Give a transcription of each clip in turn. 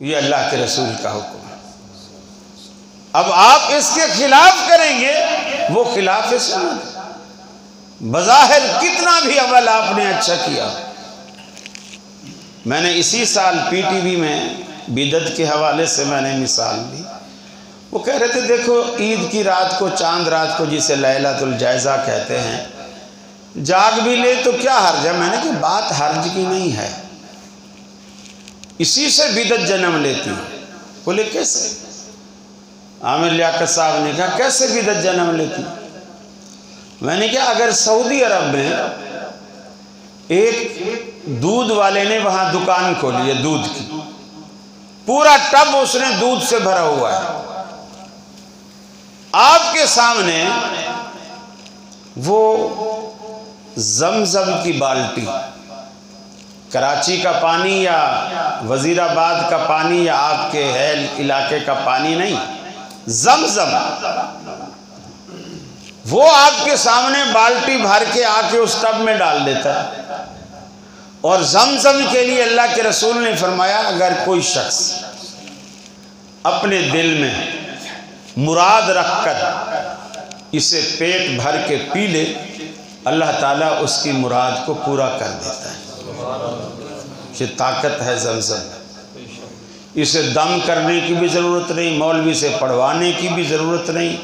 یہ اللہ کے رسول کا حکم ہے۔ اب آپ اس کے خلاف کریں گے، وہ خلاف سنت۔ بظاہر کتنا بھی عمل آپ نے اچھا کیا، میں نے اسی سال پی ٹی وی میں بدعت کے حوالے سے میں نے مثال دی۔ وہ کہہ رہے تھے دیکھو عید کی رات کو، چاند رات کو، جسے لیلۃ الجائزہ کہتے ہیں، جاگ بھی لے تو کیا حرج ہے؟ میں نے کہا بات حرج کی نہیں ہے، اسی سے بدعت جنم لیتی ہے۔ بولے کیسے؟ عامر لیاقت صاحب نے کہا کیسے بدعت جنم لیتی؟ میں نے کہا اگر سعودی عرب میں ایک دودھ والے نے وہاں دکان کھولی ہے دودھ کی، پورا ٹب اس نے دودھ سے بھرا ہوا ہے، آپ کے سامنے وہ زمزم کی بالٹی، کراچی کا پانی یا وزیر آباد کا پانی یا آپ کے ہیل علاقے کا پانی نہیں، زمزم، وہ آپ کے سامنے بالٹی بھر کے آ کے اس ٹب میں ڈال دیتا ہے۔ اور زمزم کے لیے اللہ کے رسول نے فرمایا اگر کوئی شخص اپنے دل میں مراد رکھ کر اسے پیٹ بھر کے پی لے، اللہ تعالیٰ اس کی مراد کو پورا کر دیتا ہے۔ یہ طاقت ہے زمزم، اسے دم کرنے کی بھی ضرورت نہیں، مولوی سے پڑھوانے کی بھی ضرورت نہیں،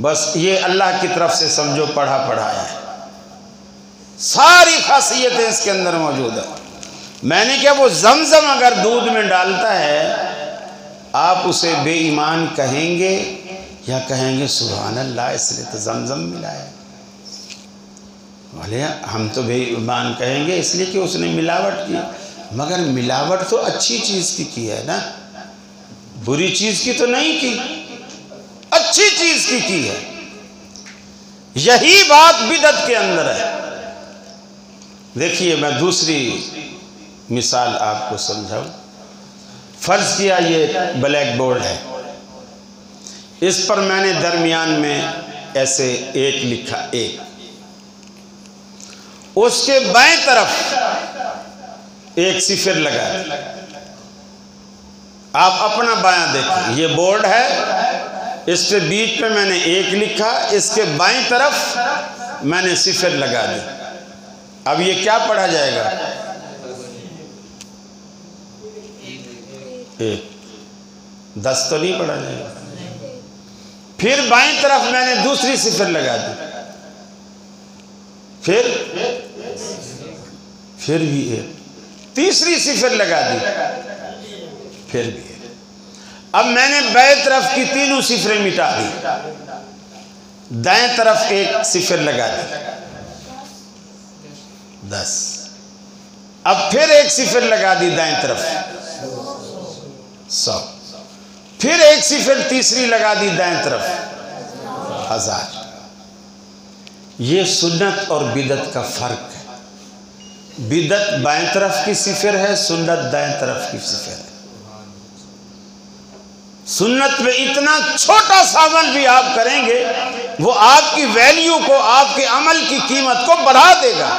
بس یہ اللہ کی طرف سے سمجھو پڑھا پڑھایا ہے، ساری خاصیتیں اس کے اندر موجود ہیں۔ میں نے کہا وہ زمزم اگر دودھ میں ڈالتا ہے، آپ اسے بے ایمان کہیں گے یا کہیں گے سبحان اللہ اس نے تو زمزم ملایا؟ بولے ہم تو بے ایمان کہیں گے اس لیے کہ اس نے ملاوٹ کی، مگر ملاوٹ تو اچھی چیز کی ہے نا، بری چیز کی تو نہیں کی، اچھی چیز کی ہے۔ یہی بات بدعت کے اندر ہے۔ دیکھیے میں دوسری مثال آپ کو سمجھاؤں۔ فرض کیا یہ بلیک بورڈ ہے، اس پر میں نے درمیان میں ایسے ایک لکھا، ایک، اس کے بائیں طرف ایک صفر لگا دیا۔ آپ اپنا بایاں دیکھیں، یہ بورڈ ہے، اس کے بیچ میں میں نے ایک لکھا، اس کے بائیں طرف میں نے صفر لگا دی۔ اب یہ کیا پڑھا جائے گا؟ ایک، 10 تو نہیں پڑھا جائے گا۔ پھر بائیں طرف میں نے دوسری صفر لگا دی، پھر بھی ایک، تیسری صفر لگا دی، پھر بھی ایک۔ اب میں نے بائیں طرف کی تینوں صفریں مٹا دی، دائیں طرف ایک صفر لگا دی، 10۔ اب پھر ایک صفر لگا دی دائیں طرف، 100۔ پھر ایک صفر تیسری لگا دی دائیں طرف، 1000۔ یہ سنت اور بدعت کا فرق ہے۔ بدعت بائیں طرف کی صفر ہے، سنت دائیں طرف کی صفر ہے۔ سنت میں اتنا چھوٹا سا عمل بھی آپ کریں گے، وہ آپ کی ویلیو کو، آپ کے عمل کی قیمت کو بڑھا دے گا۔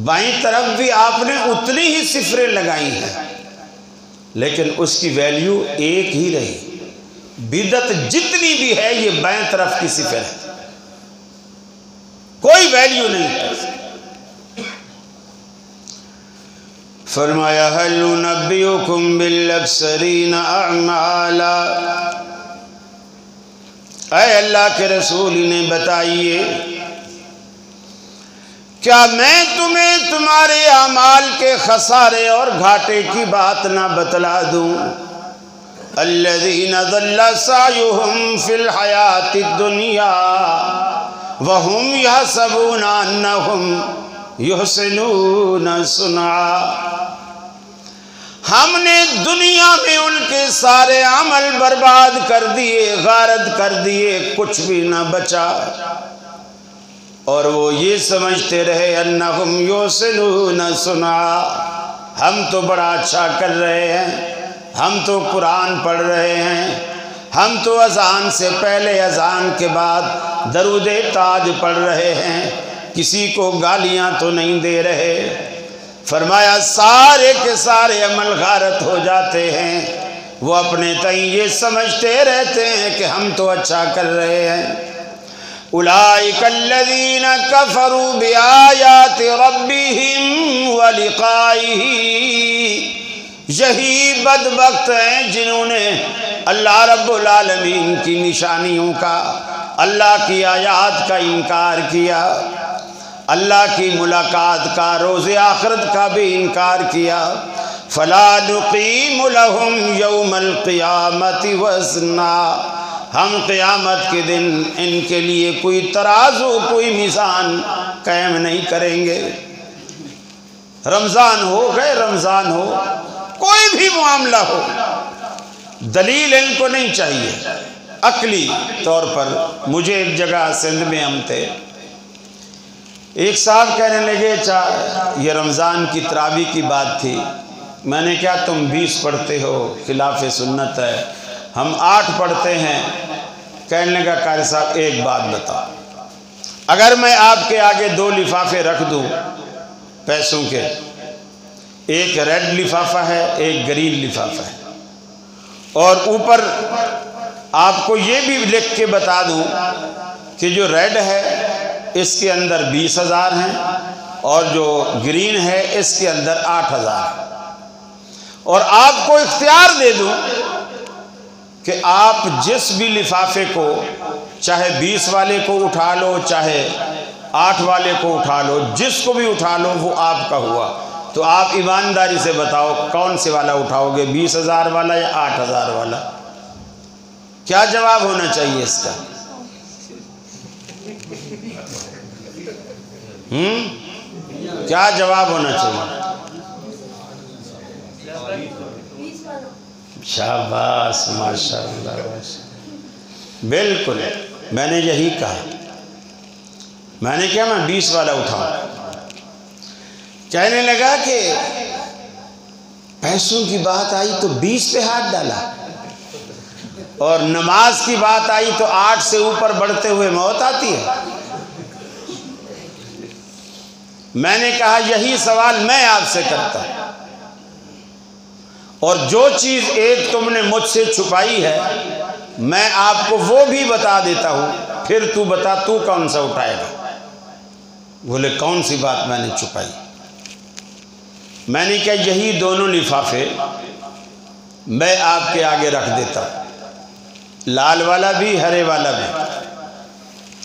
بائیں طرف بھی آپ نے اتنی ہی صفریں لگائی ہیں، لیکن اس کی ویلیو ایک ہی رہی۔ بدعت جتنی بھی ہے یہ بائیں طرف کی صفر ہے، کوئی ویلیو نہیں۔ فرمایا هل ننبئکم بالاخسرین اعمالا، اے اللہ کے رسول انہیں بتائیے کیا میں تمہیں تمہارے اعمال کے خسارے اور گھاٹے کی بات نہ بتلا دوں؟ الذین ضل سعیہم فی الحیاۃ الدنیا وہم یحسبون انہم یحسنون صنعا، ہم نے دنیا میں ان کے سارے عمل برباد کر دیے، غارت کر دیے، کچھ بھی نہ بچا، اور وہ یہ سمجھتے رہے انہم یحسنون صنعا، ہم تو بڑا اچھا کر رہے ہیں، ہم تو قرآن پڑھ رہے ہیں، ہم تو اذان سے پہلے اذان کے بعد درود تاج پڑھ رہے ہیں، کسی کو گالیاں تو نہیں دے رہے۔ فرمایا سارے کے سارے عمل غارت ہو جاتے ہیں، وہ اپنے تئیں یہ سمجھتے رہتے ہیں کہ ہم تو اچھا کر رہے ہیں۔ اولئک الذین کفروا بآیات ربہم ولقائہ، یہی بدبخت ہیں جنہوں نے اللہ رب العالمین کی نشانیوں کا، اللہ کی آیات کا انکار کیا، اللہ کی ملاقات کا، روز آخرت کا بھی انکار کیا۔ فلا نقیم لہم یوم القیامت وزنا، ہم قیامت کے دن ان کے لیے کوئی ترازو، کوئی میزان قائم نہیں کریں گے۔ رمضان ہو، غیر رمضان ہو، کوئی بھی معاملہ ہو، دلیل ان کو نہیں چاہیے۔ عقلی طور پر مجھے ایک جگہ سندھ میں ہم تھے، ایک صاحب کہنے لگے یہ رمضان کی تراویح کی بات تھی، میں نے کہا تم 20 پڑھتے ہو، خلاف سنت ہے، ہم 8 پڑھتے ہیں۔ کہنے لگا قاری صاحب ایک بات بتا، اگر میں آپ کے آگے 2 لفافے رکھ دوں پیسوں کے، ایک ریڈ لفافہ ہے، ایک گرین لفافہ ہے، اور اوپر آپ کو یہ بھی لکھ کے بتا دوں کہ جو ریڈ ہے اس کے اندر 20,000 ہیں اور جو گرین ہے اس کے اندر 8,000 ہیں، اور آپ کو اختیار دے دوں کہ آپ جس بھی لفافے کو، چاہے 20 والے کو اٹھا لو، چاہے 8 والے کو اٹھا لو، جس کو بھی اٹھا لو وہ آپ کا ہوا، تو آپ ایمانداری سے بتاؤ کون سے والا اٹھاؤ گے، 20,000 والا یا 8,000 والا؟ کیا جواب ہونا چاہیے اس کا؟ کیا جواب ہونا چاہیے؟ شاباش، ماشاءاللہ، بالکل میں نے یہی کہا، میں نے کہا میں 20 والا اٹھاؤں۔ کہنے لگا کہ پیسوں کی بات آئی تو 20 پہ ہاتھ ڈالا، اور نماز کی بات آئی تو 8 سے اوپر بڑھتے ہوئے موت آتی ہے۔ میں نے کہا یہی سوال میں آپ سے کرتا ہوں، اور جو چیز ایک تم نے مجھ سے چھپائی ہے میں آپ کو وہ بھی بتا دیتا ہوں، پھر تو بتا تو کون سا اٹھائے گا؟ بولے کون سی بات میں نے چھپائی؟ میں نے کہا یہی دونوں لفافے میں آپ کے آگے رکھ دیتا ہوں، لال والا بھی ہرے والا بھی۔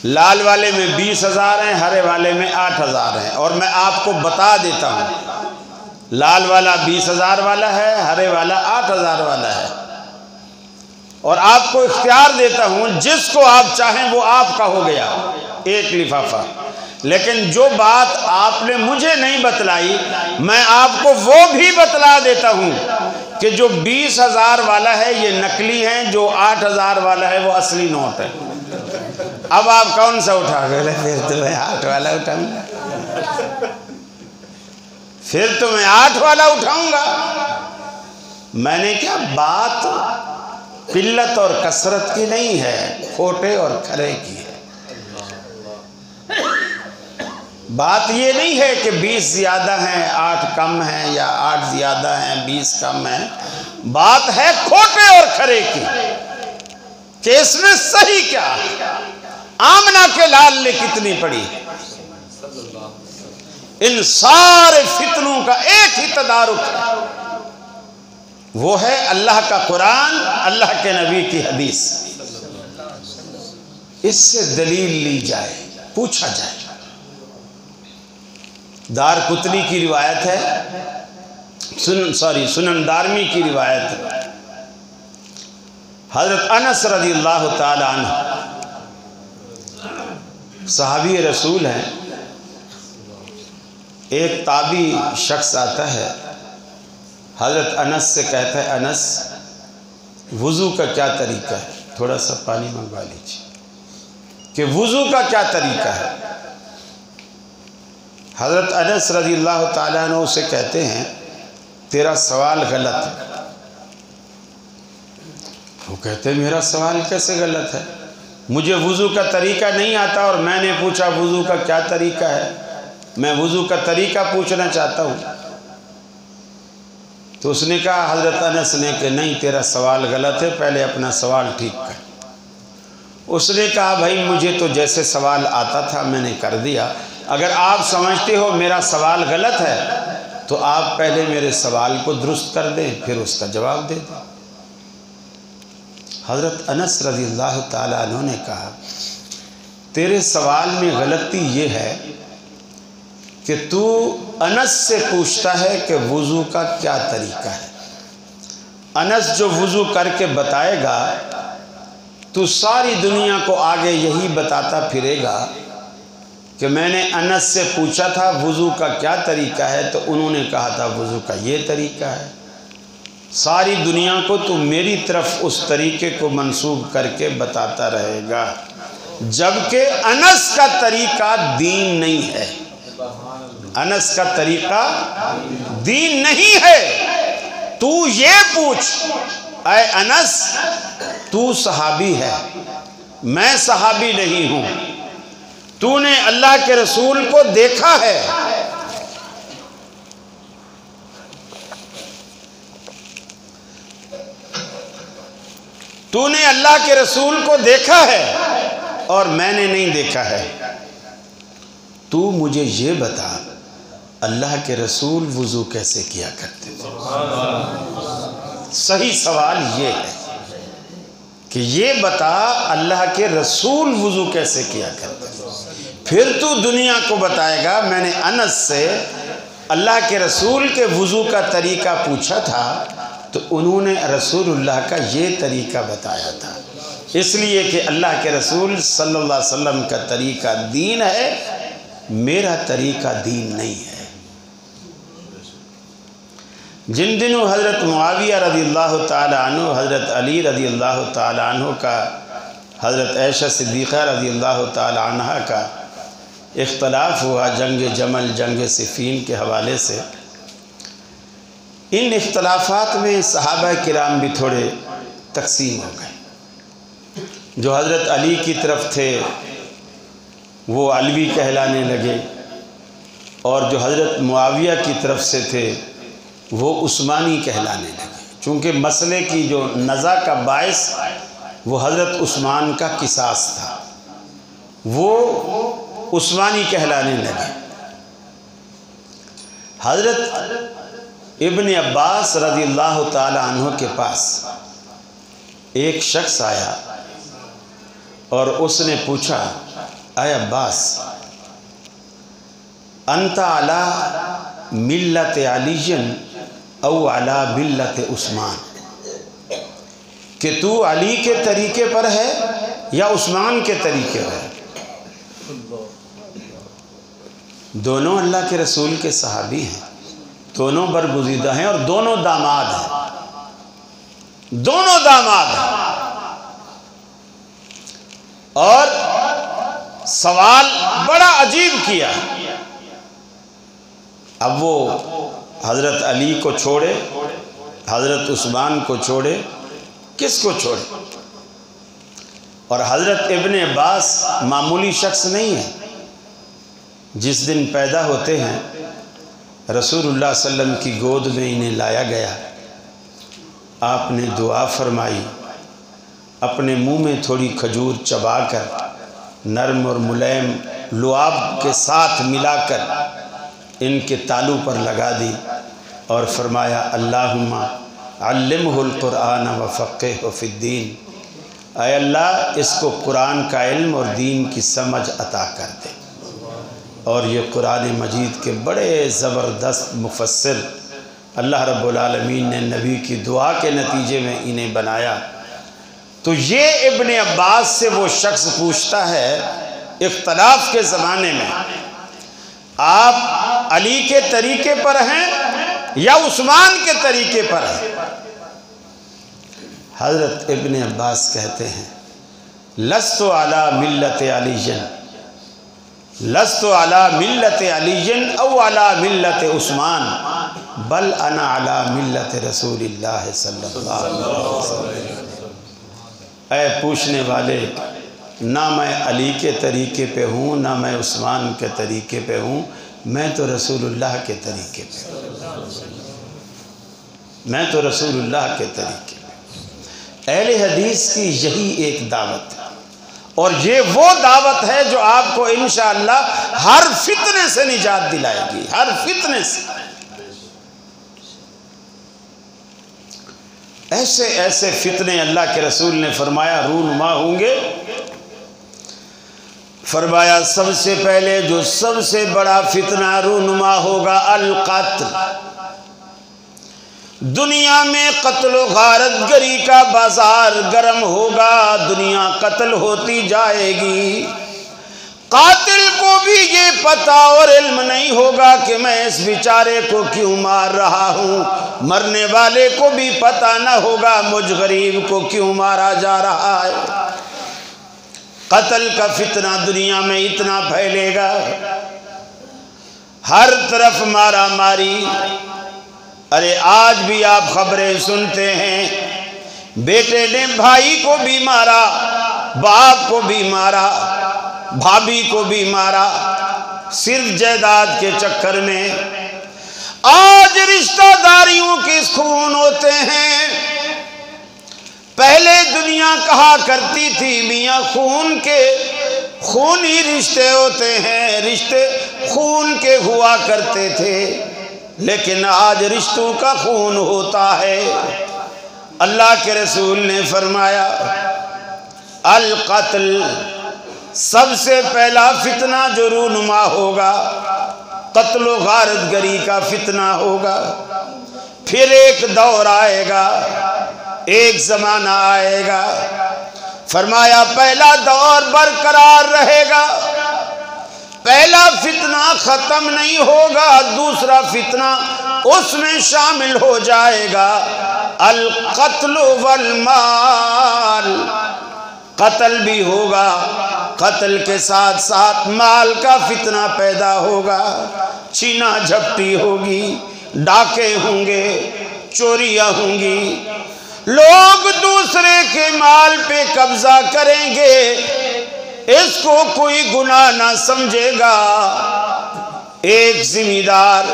لال والے میں 20,000 ہیں، ہرے والے میں 8,000 ہیں، اور میں آپ کو بتا دیتا ہوں لال والا 20,000 والا ہے، ہرے والا 8,000 والا ہے، اور آپ کو اختیار دیتا ہوں جس کو آپ چاہیں وہ آپ کا ہو گیا ایک لفافہ۔ لیکن جو بات آپ نے مجھے نہیں بتلائی میں آپ کو وہ بھی بتلا دیتا ہوں کہ جو 20,000 والا ہے یہ نقلی ہے، جو 8,000 والا ہے وہ اصلی نوٹ ہے۔ اب آپ کون سا اٹھا گئے؟ پھر تو میں 8 والا اٹھاؤں گا، پھر تو میں 8 والا اٹھاؤں گا۔ میں نے کیا بات قلت اور کثرت کی نہیں ہے، کھوٹے اور کھرے کی ہے۔ بات یہ نہیں ہے کہ 20 زیادہ ہیں 8 کم ہیں، یا 8 زیادہ ہیں 20 کم ہیں، بات ہے کھوٹے اور کھرے کی، کہ اس میں صحیح کیا ہے۔ آمنہ کے لال نے کتنی پڑھی؟ ان سارے فتنوں کا ایک ہی تدارک ہے، وہ ہے اللہ کا قرآن، اللہ کے نبی کی حدیث۔ اس سے دلیل لی جائے، پوچھا جائے۔ دار قطنی کی روایت ہے، سنن دارمی کی روایت ہے، حضرت انس رضی اللہ تعالی عنہ صحابی رسول ہیں، ایک تابعی شخص آتا ہے، حضرت انس سے کہتا ہے انس وضو کا کیا طریقہ ہے؟ تھوڑا سا پانی منگوا لیجیے، کہ وضو کا کیا طریقہ ہے؟ حضرت انس رضی اللہ تعالیٰ عنہ اسے کہتے ہیں تیرا سوال غلط ہے۔ وہ کہتے ہیں میرا سوال کیسے غلط ہے؟ مجھے وضو کا طریقہ نہیں آتا، اور میں نے پوچھا وضو کا کیا طریقہ ہے؟ میں وضو کا طریقہ پوچھنا چاہتا ہوں۔ تو اس نے کہا حضرت انس نے کہ نہیں تیرا سوال غلط ہے، پہلے اپنا سوال ٹھیک کر۔ اس نے کہا بھائی مجھے تو جیسے سوال آتا تھا میں نے کر دیا، اگر آپ سمجھتے ہو میرا سوال غلط ہے تو آپ پہلے میرے سوال کو درست کر دیں پھر اس کا جواب دے دیں۔ حضرت انس رضی اللہ تعالیٰ عنہ نے کہا تیرے سوال میں غلطی یہ ہے کہ تو انس سے پوچھتا ہے کہ وضو کا کیا طریقہ ہے۔ انس جو وضو کر کے بتائے گا تو ساری دنیا کو آگے یہی بتاتا پھرے گا کہ میں نے انس سے پوچھا تھا وضو کا کیا طریقہ ہے تو انہوں نے کہا تھا وضو کا یہ طریقہ ہے۔ ساری دنیا کو تو میری طرف اس طریقے کو منسوب کر کے بتاتا رہے گا، جبکہ انس کا طریقہ دین نہیں ہے۔ انس کا طریقہ دین نہیں ہے۔ تو یہ پوچھ اے انس تو صحابی ہے، میں صحابی نہیں ہوں، تو نے اللہ کے رسول کو دیکھا ہے، تو نے اللہ کے رسول کو دیکھا ہے اور میں نے نہیں دیکھا ہے، تو مجھے یہ بتا اللہ کے رسول وضو کیسے کیا کرتے تھے۔ صحیح سوال یہ ہے کہ یہ بتا اللہ کے رسول وضو کیسے کیا کرتے تھے، پھر تو دنیا کو بتائے گا میں نے انس سے اللہ کے رسول کے وضو کا طریقہ پوچھا تھا تو انہوں نے رسول اللہ کا یہ طریقہ بتایا تھا، اس لیے کہ اللہ کے رسول صلی اللہ علیہ وسلم کا طریقہ دین ہے، میرا طریقہ دین نہیں ہے۔ جن دنوں حضرت معاویہ رضی اللہ تعالی عنہ، حضرت علی رضی اللہ تعالی عنہ کا، حضرت عائشہ صدیقہ رضی اللہ تعالی عنہ کا اختلاف ہوا جنگ جمل جنگ صفین کے حوالے سے، ان اختلافات میں صحابہ کرام بھی تھوڑے تقسیم ہو گئے۔ جو حضرت علی کی طرف تھے وہ علوی کہلانے لگے، اور جو حضرت معاویہ کی طرف سے تھے وہ عثمانی کہلانے لگے، چونکہ مسئلے کی جو نزاع کا باعث وہ حضرت عثمان کا قصاص تھا، وہ عثمانی کہلانے لگے۔ حضرت ابن عباس رضی اللہ تعالی عنہ کے پاس ایک شخص آیا اور اس نے پوچھا اے عباس انت علی ملت علی او علی ملت عثمان، کہ تو علی کے طریقے پر ہے یا عثمان کے طریقے پر ہے۔ دونوں اللہ کے رسول کے صحابی ہیں، دونوں برگزیدہ ہیں اور دونوں داماد ہیں، دونوں داماد ہیں، اور سوال بڑا عجیب کیا۔ اب وہ حضرت علی کو چھوڑے، حضرت عثمان کو چھوڑے، کس کو چھوڑے؟ اور حضرت ابن عباس معمولی شخص نہیں ہے۔ جس دن پیدا ہوتے ہیں رسول اللہ صلی اللہ علیہ وسلم کی گود میں انہیں لایا گیا، آپ نے دعا فرمائی، اپنے منہ میں تھوڑی کھجور چبا کر نرم اور ملائم لعاب کے ساتھ ملا کر ان کے تالو پر لگا دی اور فرمایا اللہم علمہ القرآن وفقہہ فی الدین، اے اللہ اس کو قرآن کا علم اور دین کی سمجھ عطا کر دے۔ اور یہ قرآن مجید کے بڑے زبردست مفسر اللہ رب العالمین نے نبی کی دعا کے نتیجے میں انہیں بنایا۔ تو یہ ابن عباس سے وہ شخص پوچھتا ہے اختلاف کے زمانے میں آپ علی کے طریقے پر ہیں یا عثمان کے طریقے پر ہیں؟ حضرت ابن عباس کہتے ہیں لست علی ملت علی، لست علی ملت علی او علی ملت عثمان، بل انا علی ملت رسول اللہ صلی اللہ علیہ وسلم۔ اے پوچھنے والے، نہ میں علی کے طریقے پہ ہوں نہ میں عثمان کے طریقے پہ ہوں، میں تو رسول اللہ کے طریقے پہ ہوں۔ میں تو رسول اللہ کے طریقے میں۔ اہل حدیث کی یہی ایک دعوت ہے، اور یہ وہ دعوت ہے جو آپ کو انشاءاللہ ہر فتنے سے نجات دلائے گی، ہر فتنے سے۔ ایسے ایسے فتنے اللہ کے رسول نے فرمایا رونما ہوں گے۔ فرمایا سب سے پہلے جو سب سے بڑا فتنہ رونما ہوگا القتل۔ دنیا میں قتل و غارت گری کا بازار گرم ہوگا، دنیا قتل ہوتی جائے گی۔ قاتل کو بھی یہ پتہ اور علم نہیں ہوگا کہ میں اس بیچارے کو کیوں مار رہا ہوں، مرنے والے کو بھی پتہ نہ ہوگا مجھ غریب کو کیوں مارا جا رہا ہے۔ قتل کا فتنہ دنیا میں اتنا پھیلے گا، ہر طرف مارا ماری۔ ارے آج بھی آپ خبریں سنتے ہیں، بیٹے نے بھائی کو بھی مارا، باپ کو بھی مارا، بھابھی کو بھی مارا، صرف جائیداد کے چکر میں۔ آج رشتہ داریوں کے خون ہوتے ہیں۔ پہلے دنیا کہا کرتی تھی میاں خون کے خونی رشتے ہوتے ہیں، رشتے خون کے ہوا کرتے تھے، لیکن آج رشتوں کا خون ہوتا ہے۔ اللہ کے رسول نے فرمایا القتل، سب سے پہلا فتنہ جو رونما ہوگا قتل و غارت گری کا فتنہ ہوگا۔ پھر ایک دور آئے گا، ایک زمانہ آئے گا، فرمایا پہلا دور برقرار رہے گا، پہلا فتنہ ختم نہیں ہوگا، دوسرا فتنہ اس میں شامل ہو جائے گا، القتل والمال۔ قتل بھی ہوگا، قتل کے ساتھ ساتھ مال کا فتنہ پیدا ہوگا، چھینا جھپٹی ہوگی، ڈاکے ہوں گے، چوریاں ہوں گی، لوگ دوسرے کے مال پہ قبضہ کریں گے، اس کو کوئی گناہ نہ سمجھے گا۔ ایک زمیندار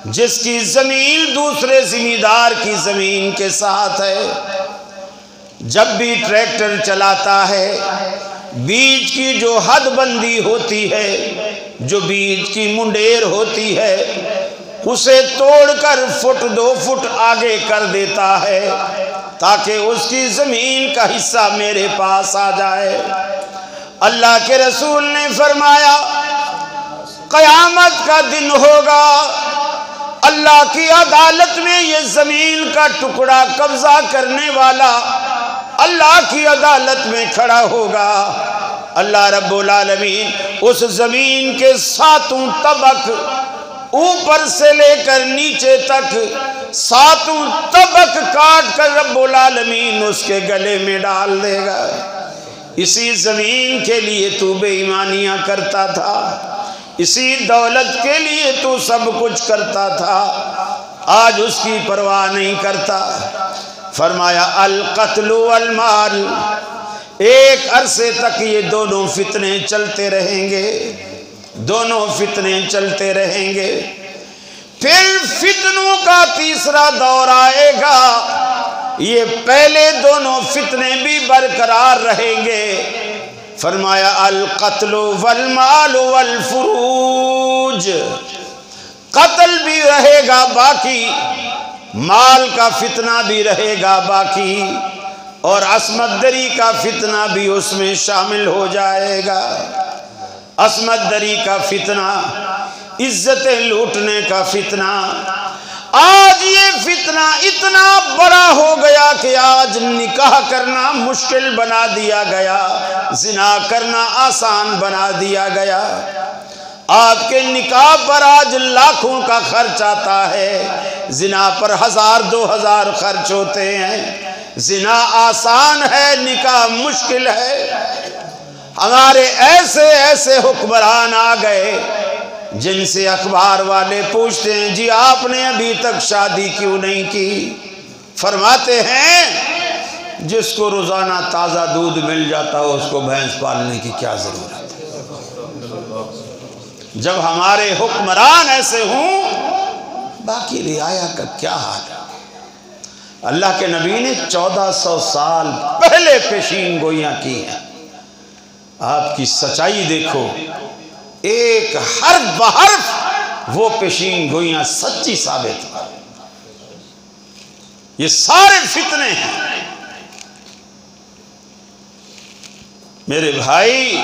جس کی زمین دوسرے زمیندار کی زمین کے ساتھ ہے، جب بھی ٹریکٹر چلاتا ہے، بیج کی جو حد بندی ہوتی ہے، جو بیج کی منڈیر ہوتی ہے، اسے توڑ کر فٹ 2 فٹ آگے کر دیتا ہے تاکہ اس کی زمین کا حصہ میرے پاس آ جائے۔ اللہ کے رسول نے فرمایا قیامت کا دن ہوگا، اللہ کی عدالت میں یہ زمین کا ٹکڑا قبضہ کرنے والا اللہ کی عدالت میں کھڑا ہوگا۔ اللہ رب العالمین اس زمین کے 7 طبق اوپر سے لے کر نیچے تک 7 طبق کاٹ کر رب العالمین اس کے گلے میں ڈال دے گا۔ اسی زمین کے لیے تو بے ایمانیاں کرتا تھا، اسی دولت کے لیے تو سب کچھ کرتا تھا، آج اس کی پرواہ نہیں کرتا۔ فرمایا القتل والمال، ایک عرصے تک یہ دونوں فتنے چلتے رہیں گے، دونوں فتنے چلتے رہیں گے۔ پھر فتنوں کا تیسرا دور آئے گا، یہ پہلے دونوں فتنے بھی برقرار رہیں گے۔ فرمایا القتل والمال والفروج، قتل بھی رہے گا باقی، مال کا فتنہ بھی رہے گا باقی، اور عصمت دری کا فتنہ بھی اس میں شامل ہو جائے گا۔ عصمت دری کا فتنہ، عزتیں لوٹنے کا فتنہ۔ آج یہ فتنہ اتنا بڑا ہو گیا کہ آج نکاح کرنا مشکل بنا دیا گیا، زنا کرنا آسان بنا دیا گیا۔ آپ کے نکاح پر آج لاکھوں کا خرچ آتا ہے، زنا پر 1000-2000 خرچ ہوتے ہیں۔ زنا آسان ہے، نکاح مشکل ہے۔ ہمارے ایسے ایسے حکمران آ گئے جن سے اخبار والے پوچھتے ہیں جی آپ نے ابھی تک شادی کیوں نہیں کی؟ فرماتے ہیں جس کو روزانہ تازہ دودھ مل جاتا ہو اس کو بھینس پالنے کی کیا ضرورت ہے۔ جب ہمارے حکمران ایسے ہوں باقی رعایا کا کیا حال ہے؟ اللہ کے نبی نے 1400 سال پہلے پیشین گوئیاں کی ہیں. آپ کی سچائی دیکھو، ایک حرف بحرف وہ پیشین گوئیاں سچی ثابت ہیں. یہ سارے فتنے ہیں. میرے بھائی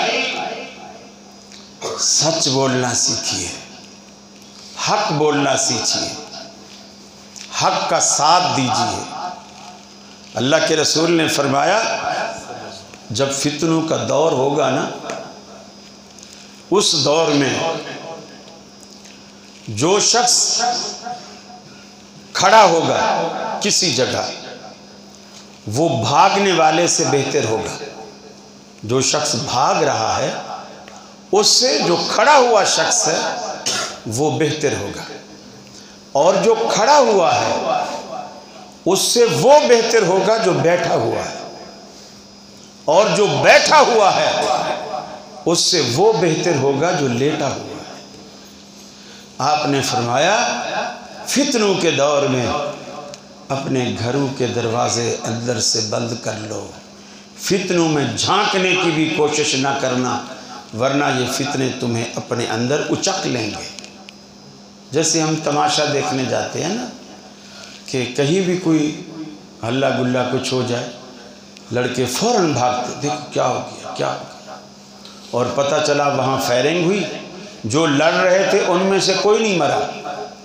سچ بولنا سیکھیے، حق بولنا سیکھیے، حق کا ساتھ دیجیے. اللہ کے رسول نے فرمایا جب فتنوں کا دور ہوگا نا، اس دور میں جو شخص کھڑا ہوگا کسی جگہ وہ بھاگنے والے سے بہتر ہوگا. جو شخص بھاگ رہا ہے اس سے جو کھڑا ہوا شخص ہے وہ بہتر ہوگا، اور جو کھڑا ہوا ہے اس سے وہ بہتر ہوگا جو بیٹھا ہوا ہے، اور جو بیٹھا ہوا ہے اس سے وہ بہتر ہوگا جو لیٹا ہوا ہے. آپ نے فرمایا فتنوں کے دور میں اپنے گھروں کے دروازے اندر سے بند کر لو. فتنوں میں جھانکنے کی بھی کوشش نہ کرنا، ورنہ یہ فتنے تمہیں اپنے اندر اچک لیں گے. جیسے ہم تماشا دیکھنے جاتے ہیں نا، کہ کہیں بھی کوئی ہلا گلا کچھ ہو جائے، لڑکے فوراً بھاگتے، دیکھو کیا ہو گیا کیا ہو گیا، اور پتہ چلا وہاں فائرنگ ہوئی. جو لڑ رہے تھے ان میں سے کوئی نہیں مرا،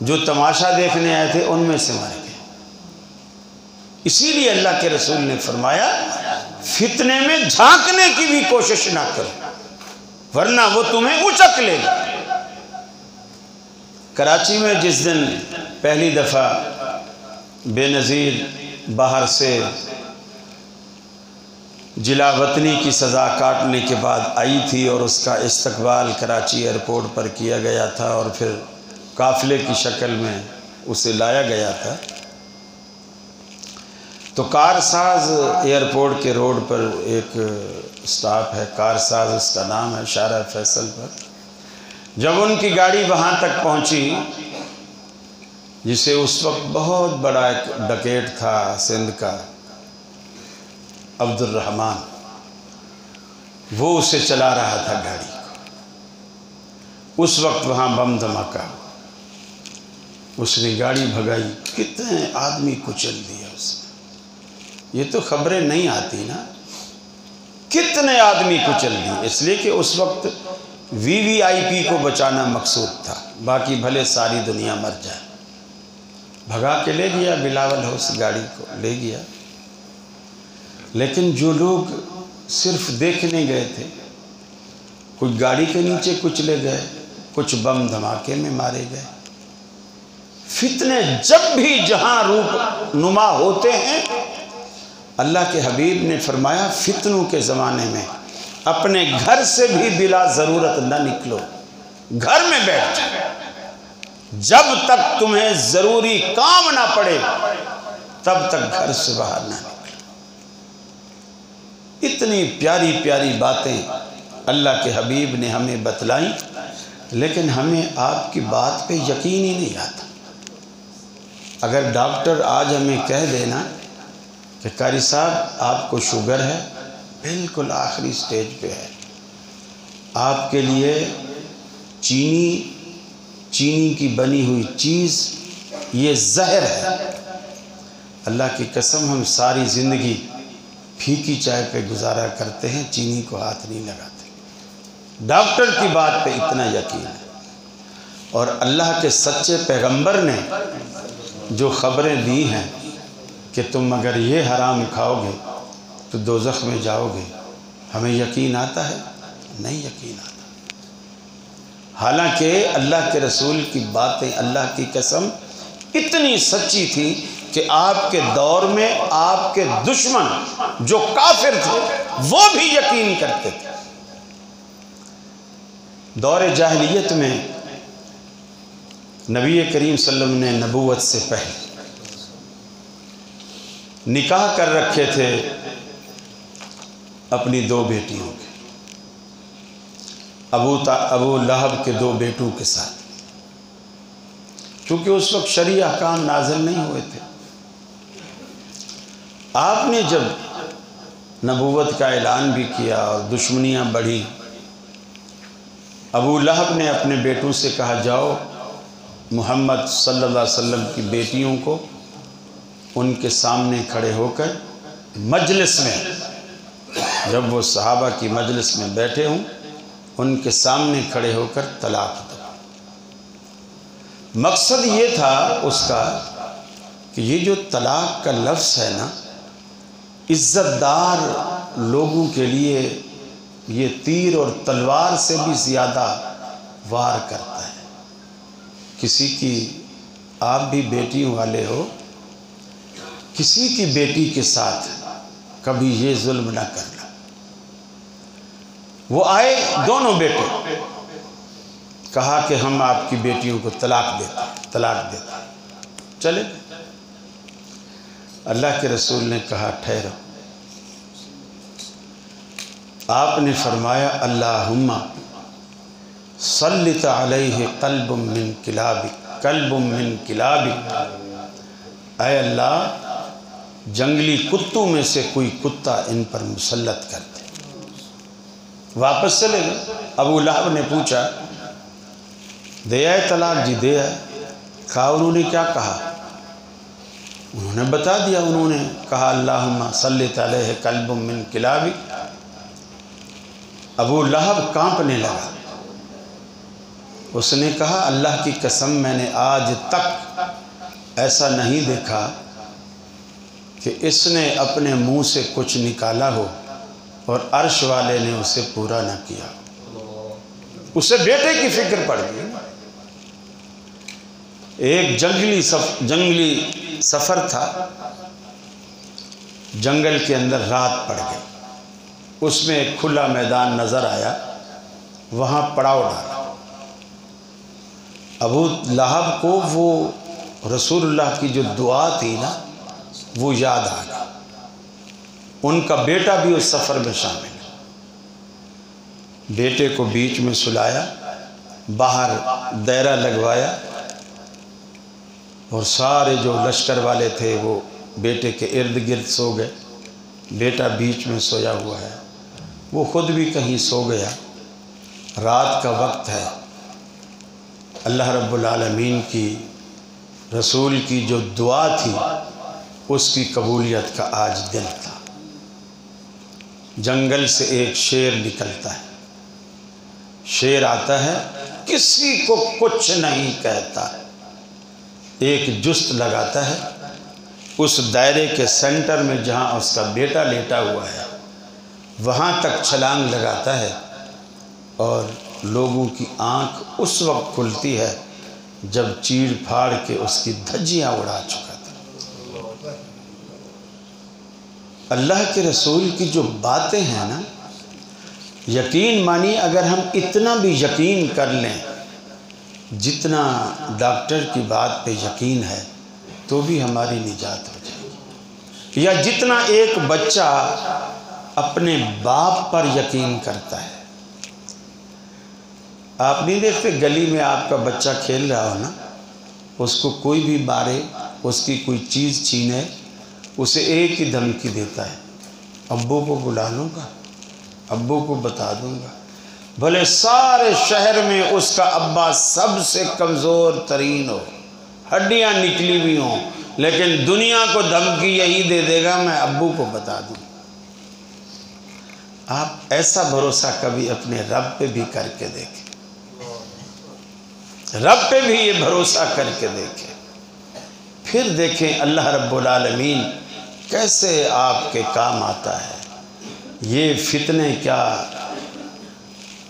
جو تماشا دیکھنے آئے تھے ان میں سے مر گئے. اسی لیے اللہ کے رسول نے فرمایا فتنے میں جھانکنے کی بھی کوشش نہ کرو، ورنہ وہ تمہیں اچک لے گا. کراچی میں جس دن پہلی دفعہ بے نظیر باہر سے جلا وطنی کی سزا کاٹنے کے بعد آئی تھی، اور اس کا استقبال کراچی ایئرپورٹ پر کیا گیا تھا، اور پھر قافلے کی شکل میں اسے لایا گیا تھا، تو کارساز ایئرپورٹ کے روڈ پر ایک اسٹاپ ہے، کارساز اس کا نام ہے، شارع فیصل پر. جب ان کی گاڑی وہاں تک پہنچی، جسے اس وقت بہت بڑا ایک ڈکیٹ تھا سندھ کا عبد الرحمن، وہ اسے چلا رہا تھا گاڑی کو. اس وقت وہاں بم دھماکہ ہوا، اس نے گاڑی بھگائی، کتنے آدمی کچل دیا اس نے. یہ تو خبریں نہیں آتی نا، کتنے آدمی کچل دیے، اس لیے کہ اس وقت وی وی آئی پی کو بچانا مقصود تھا، باقی بھلے ساری دنیا مر جائے. بھگا کے لے گیا، بلاول ہاؤس گاڑی کو لے گیا. لیکن جو لوگ صرف دیکھنے گئے تھے، کچھ گاڑی کے نیچے کچلے گئے، کچھ بم دھماکے میں مارے گئے. فتنے جب بھی جہاں روپ نما ہوتے ہیں، اللہ کے حبیب نے فرمایا فتنوں کے زمانے میں اپنے گھر سے بھی بلا ضرورت نہ نکلو، گھر میں بیٹھ جاؤ. جب تک تمہیں ضروری کام نہ پڑے تب تک گھر سے باہر نہ نکلو. اتنی پیاری پیاری باتیں اللہ کے حبیب نے ہمیں بتلائیں، لیکن ہمیں آپ کی بات پہ یقین ہی نہیں آتا. اگر ڈاکٹر آج ہمیں کہہ دینا کہ قاری صاحب آپ کو شوگر ہے، بالکل آخری سٹیج پہ ہے، آپ کے لیے چینی کی بنی ہوئی چیز یہ زہر ہے، اللہ کی قسم ہم ساری زندگی پھیکی چائے پہ گزارا کرتے ہیں، چینی کو ہاتھ نہیں لگاتے. ڈاکٹر کی بات پہ اتنا یقین ہے. اور اللہ کے سچے پیغمبر نے جو خبریں دی ہیں کہ تم اگر یہ حرام کھاؤ گے تو دوزخ میں جاؤ گے، ہمیں یقین آتا ہے؟ نہیں یقین آتا. حالانکہ اللہ کے رسول کی باتیں اللہ کی قسم اتنی سچی تھی کہ آپ کے دور میں آپ کے دشمن جو کافر تھے وہ بھی یقین کرتے تھے. دور جاہلیت میں نبی کریم صلی اللہ علیہ وسلم نے نبوت سے پہلے نکاح کر رکھے تھے اپنی 2 بیٹیوں کے، ابو لہب کے 2 بیٹوں کے ساتھ، چونکہ اس وقت شرعی احکام نازل نہیں ہوئے تھے. آپ نے جب نبوت کا اعلان بھی کیا اور دشمنیاں بڑھی، ابو لہب نے اپنے بیٹوں سے کہا جاؤ محمد صلی اللہ علیہ وسلم کی بیٹیوں کو ان کے سامنے کھڑے ہو کر مجلس میں، جب وہ صحابہ کی مجلس میں بیٹھے ہوں ان کے سامنے کھڑے ہو کر طلاق دو۔ مقصد یہ تھا اس کا کہ یہ جو طلاق کا لفظ ہے نا، عزت دار لوگوں کے لیے یہ تیر اور تلوار سے بھی زیادہ وار کرتا ہے۔ کسی کی آپ بھی بیٹیوں والے ہو، کسی کی بیٹی کے ساتھ کبھی یہ ظلم نہ کرنا۔ وہ آئے دونوں بیٹے، کہا کہ ہم آپ کی بیٹیوں کو طلاق دیتے چلے۔ اللہ کے رسول نے کہا ٹھہرو۔ آپ نے فرمایا اللہم سلط علیہ قلب من کلابک، اے اللہ جنگلی کتوں میں سے کوئی کتا ان پر مسلط کر دے۔ واپس چلے گئے۔ ابو لہب نے پوچھا دے آئے طلاق؟ جی دے آئے۔ کہا انہوں نے کیا کہا؟ انہوں نے بتا دیا، انہوں نے کہا اللہم سلط علیہ قلب من کلابک۔ ابو لہب کانپنے لگا۔ اس نے کہا اللہ کی قسم میں نے آج تک ایسا نہیں دیکھا کہ اس نے اپنے منہ سے کچھ نکالا ہو اور عرش والے نے اسے پورا نہ کیا۔ اسے بیٹے کی فکر پڑ گئی۔ ایک جنگلی سفر تھا، جنگل کے اندر رات پڑ گئی، اس میں ایک کھلا میدان نظر آیا، وہاں پڑاؤ ڈالا۔ ابو لہب کو وہ رسول اللہ کی جو دعا تھی نا وہ یاد آ گئی۔ ان کا بیٹا بھی اس سفر میں شامل ہے۔ بیٹے کو بیچ میں سلایا، باہر دائرہ لگوایا، اور سارے جو لشکر والے تھے وہ بیٹے کے ارد گرد سو گئے۔ بیٹا بیچ میں سویا ہوا ہے، وہ خود بھی کہیں سو گیا۔ رات کا وقت ہے، اللہ رب العالمین کی رسول کی جو دعا تھی اس کی قبولیت کا آج دن تھا۔ جنگل سے ایک شیر نکلتا ہے، شیر آتا ہے، کسی کو کچھ نہیں کہتا، ایک جست لگاتا ہے، اس دائرے کے سینٹر میں جہاں اس کا بیٹا لیٹا ہوا ہے وہاں تک چھلانگ لگاتا ہے، اور لوگوں کی آنکھ اس وقت کھلتی ہے جب چیڑ پھاڑ کے اس کی دھجیاں اڑا چکا تھا۔ اللہ کے رسول کی جو باتیں ہیں نا، یقین مانی اگر ہم اتنا بھی یقین کر لیں جتنا ڈاکٹر کی بات پہ یقین ہے تو بھی ہماری نجات ہو جائے گی، یا جتنا ایک بچہ اپنے باپ پر یقین کرتا ہے۔ آپ نہیں دیکھتے گلی میں آپ کا بچہ کھیل رہا ہو نا، اس کو کوئی بھی مارے، اس کی کوئی چیز چھینے، اسے ایک ہی دھمکی دیتا ہے، ابو کو بلا لوں گا، ابو کو بتا دوں گا۔ بھلے سارے شہر میں اس کا ابا سب سے کمزور ترین ہو، ہڈیاں نکلی ہوئی ہوں، لیکن دنیا کو دھمکی یہی دے دے گا میں ابو کو بتا دوں۔ آپ ایسا بھروسہ کبھی اپنے رب پہ بھی کر کے دیکھیں، رب پہ بھی یہ بھروسہ کر کے دیکھیں، پھر دیکھیں اللہ رب العالمین کیسے آپ کے کام آتا ہے۔ یہ فتنے کیا،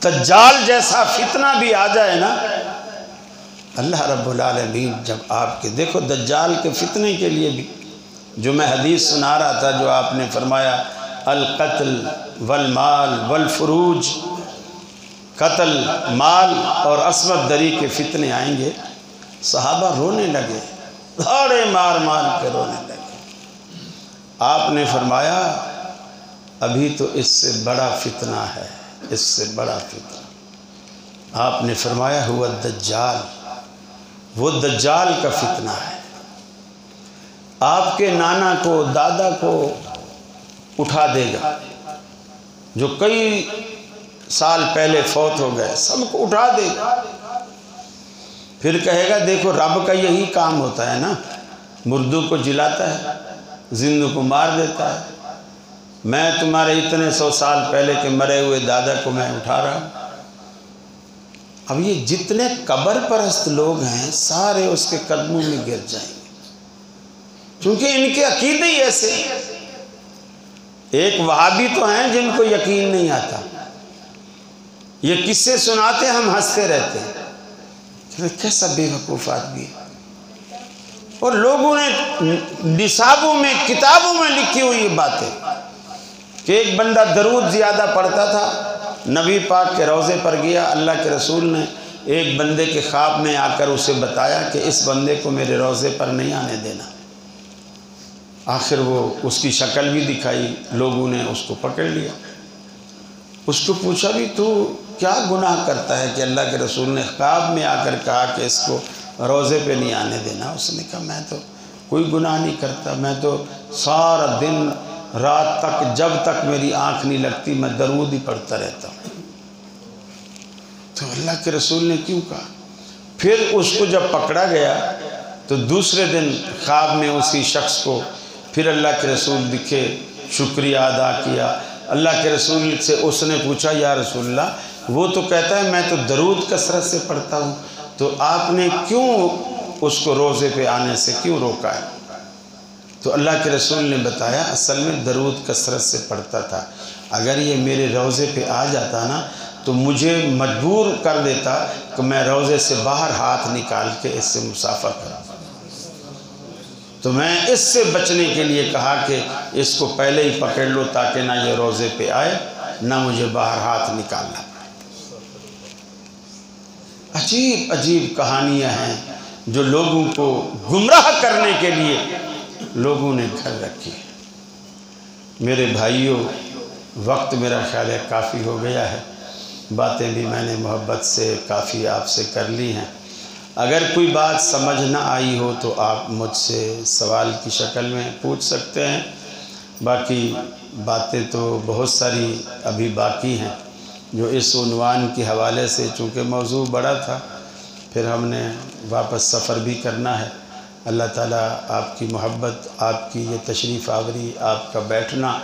دجال جیسا فتنہ بھی آ جائے نا، اللہ رب العالمین جب آپ کے، دیکھو دجال کے فتنے کے لیے بھی جو میں حدیث سنا رہا تھا، جو آپ نے فرمایا القتل والمال والفروج، قتل، مال اور عصمت دری کے فتنے آئیں گے۔ صحابہ رونے لگے، دھاڑے مار مار کے رونے لگے۔ آپ نے فرمایا ابھی تو اس سے بڑا فتنہ ہے، اس سے بڑا فتنہ۔ آپ نے فرمایا ہوا الدجال، وہ دجال کا فتنہ ہے۔ آپ کے نانا کو دادا کو اٹھا دے گا، جو کئی سال پہلے فوت ہو گئے سب کو اٹھا دے گا، پھر کہے گا دیکھو رب کا یہی کام ہوتا ہے نا، مردوں کو جلاتا ہے، زندوں کو مار دیتا ہے، میں تمہارے اتنے 100 سال پہلے کے مرے ہوئے دادا کو میں اٹھا رہا ہوں۔ اب یہ جتنے قبر پرست لوگ ہیں سارے اس کے قدموں میں گر جائیں گے، کیونکہ ان کے عقیدے ہی ایسے۔ ایک وہابی تو ہیں جن کو یقین نہیں آتا، یہ قصے سناتے ہم ہنستے رہتے ہیں کہ کیسا بے وقوف آدمی ہے، اور لوگوں نے نصابوں میں کتابوں میں لکھی ہوئی یہ باتیں کہ ایک بندہ درود زیادہ پڑھتا تھا، نبی پاک کے روضے پر گیا، اللہ کے رسول نے ایک بندے کے خواب میں آ کر اسے بتایا کہ اس بندے کو میرے روضے پر نہیں آنے دینا۔ آخر وہ اس کی شکل بھی دکھائی، لوگوں نے اس کو پکڑ لیا، اس کو پوچھا بھی تو کیا گناہ کرتا ہے کہ اللہ کے رسول نے خواب میں آ کر کہا کہ اس کو روضے پہ نہیں آنے دینا؟ اس نے کہا میں تو کوئی گناہ نہیں کرتا، میں تو سارا دن رات تک جب تک میری آنکھ نہیں لگتی میں درود ہی پڑھتا رہتا ہوں۔ تو اللہ کے رسول نے کیوں کہا؟ پھر اس کو جب پکڑا گیا تو دوسرے دن خواب میں اسی شخص کو پھر اللہ کے رسول دکھے، شکریہ ادا کیا۔ اللہ کے رسول سے اس نے پوچھا یا رسول اللہ وہ تو کہتا ہے میں تو درود کثرت سے پڑھتا ہوں، تو آپ نے کیوں اس کو روزے پہ آنے سے کیوں روکا ہے؟ تو اللہ کے رسول نے بتایا اصل میں درود کثرت سے پڑھتا تھا، اگر یہ میرے روزے پہ آ جاتا نا تو مجھے مجبور کر دیتا کہ میں روزے سے باہر ہاتھ نکال کے اس سے مسافہ کروں، تو میں اس سے بچنے کے لیے کہا کہ اس کو پہلے ہی پکڑ لو تاکہ نہ یہ روزے پہ آئے نہ مجھے باہر ہاتھ نکالنا پڑے۔ عجیب عجیب کہانیاں ہیں جو لوگوں کو گمراہ کرنے کے لیے لوگوں نے گھر رکھی ہے۔ میرے بھائیوں، وقت میرا خیال ہے کافی ہو گیا ہے، باتیں بھی میں نے محبت سے کافی آپ سے کر لی ہیں۔ اگر کوئی بات سمجھ نہ آئی ہو تو آپ مجھ سے سوال کی شکل میں پوچھ سکتے ہیں، باقی باتیں تو بہت ساری ابھی باقی ہیں جو اس عنوان کے حوالے سے، چونکہ موضوع بڑا تھا پھر ہم نے واپس سفر بھی کرنا ہے۔ اللہ تعالیٰ آپ کی محبت، آپ کی یہ تشریف آوری، آپ کا بیٹھنا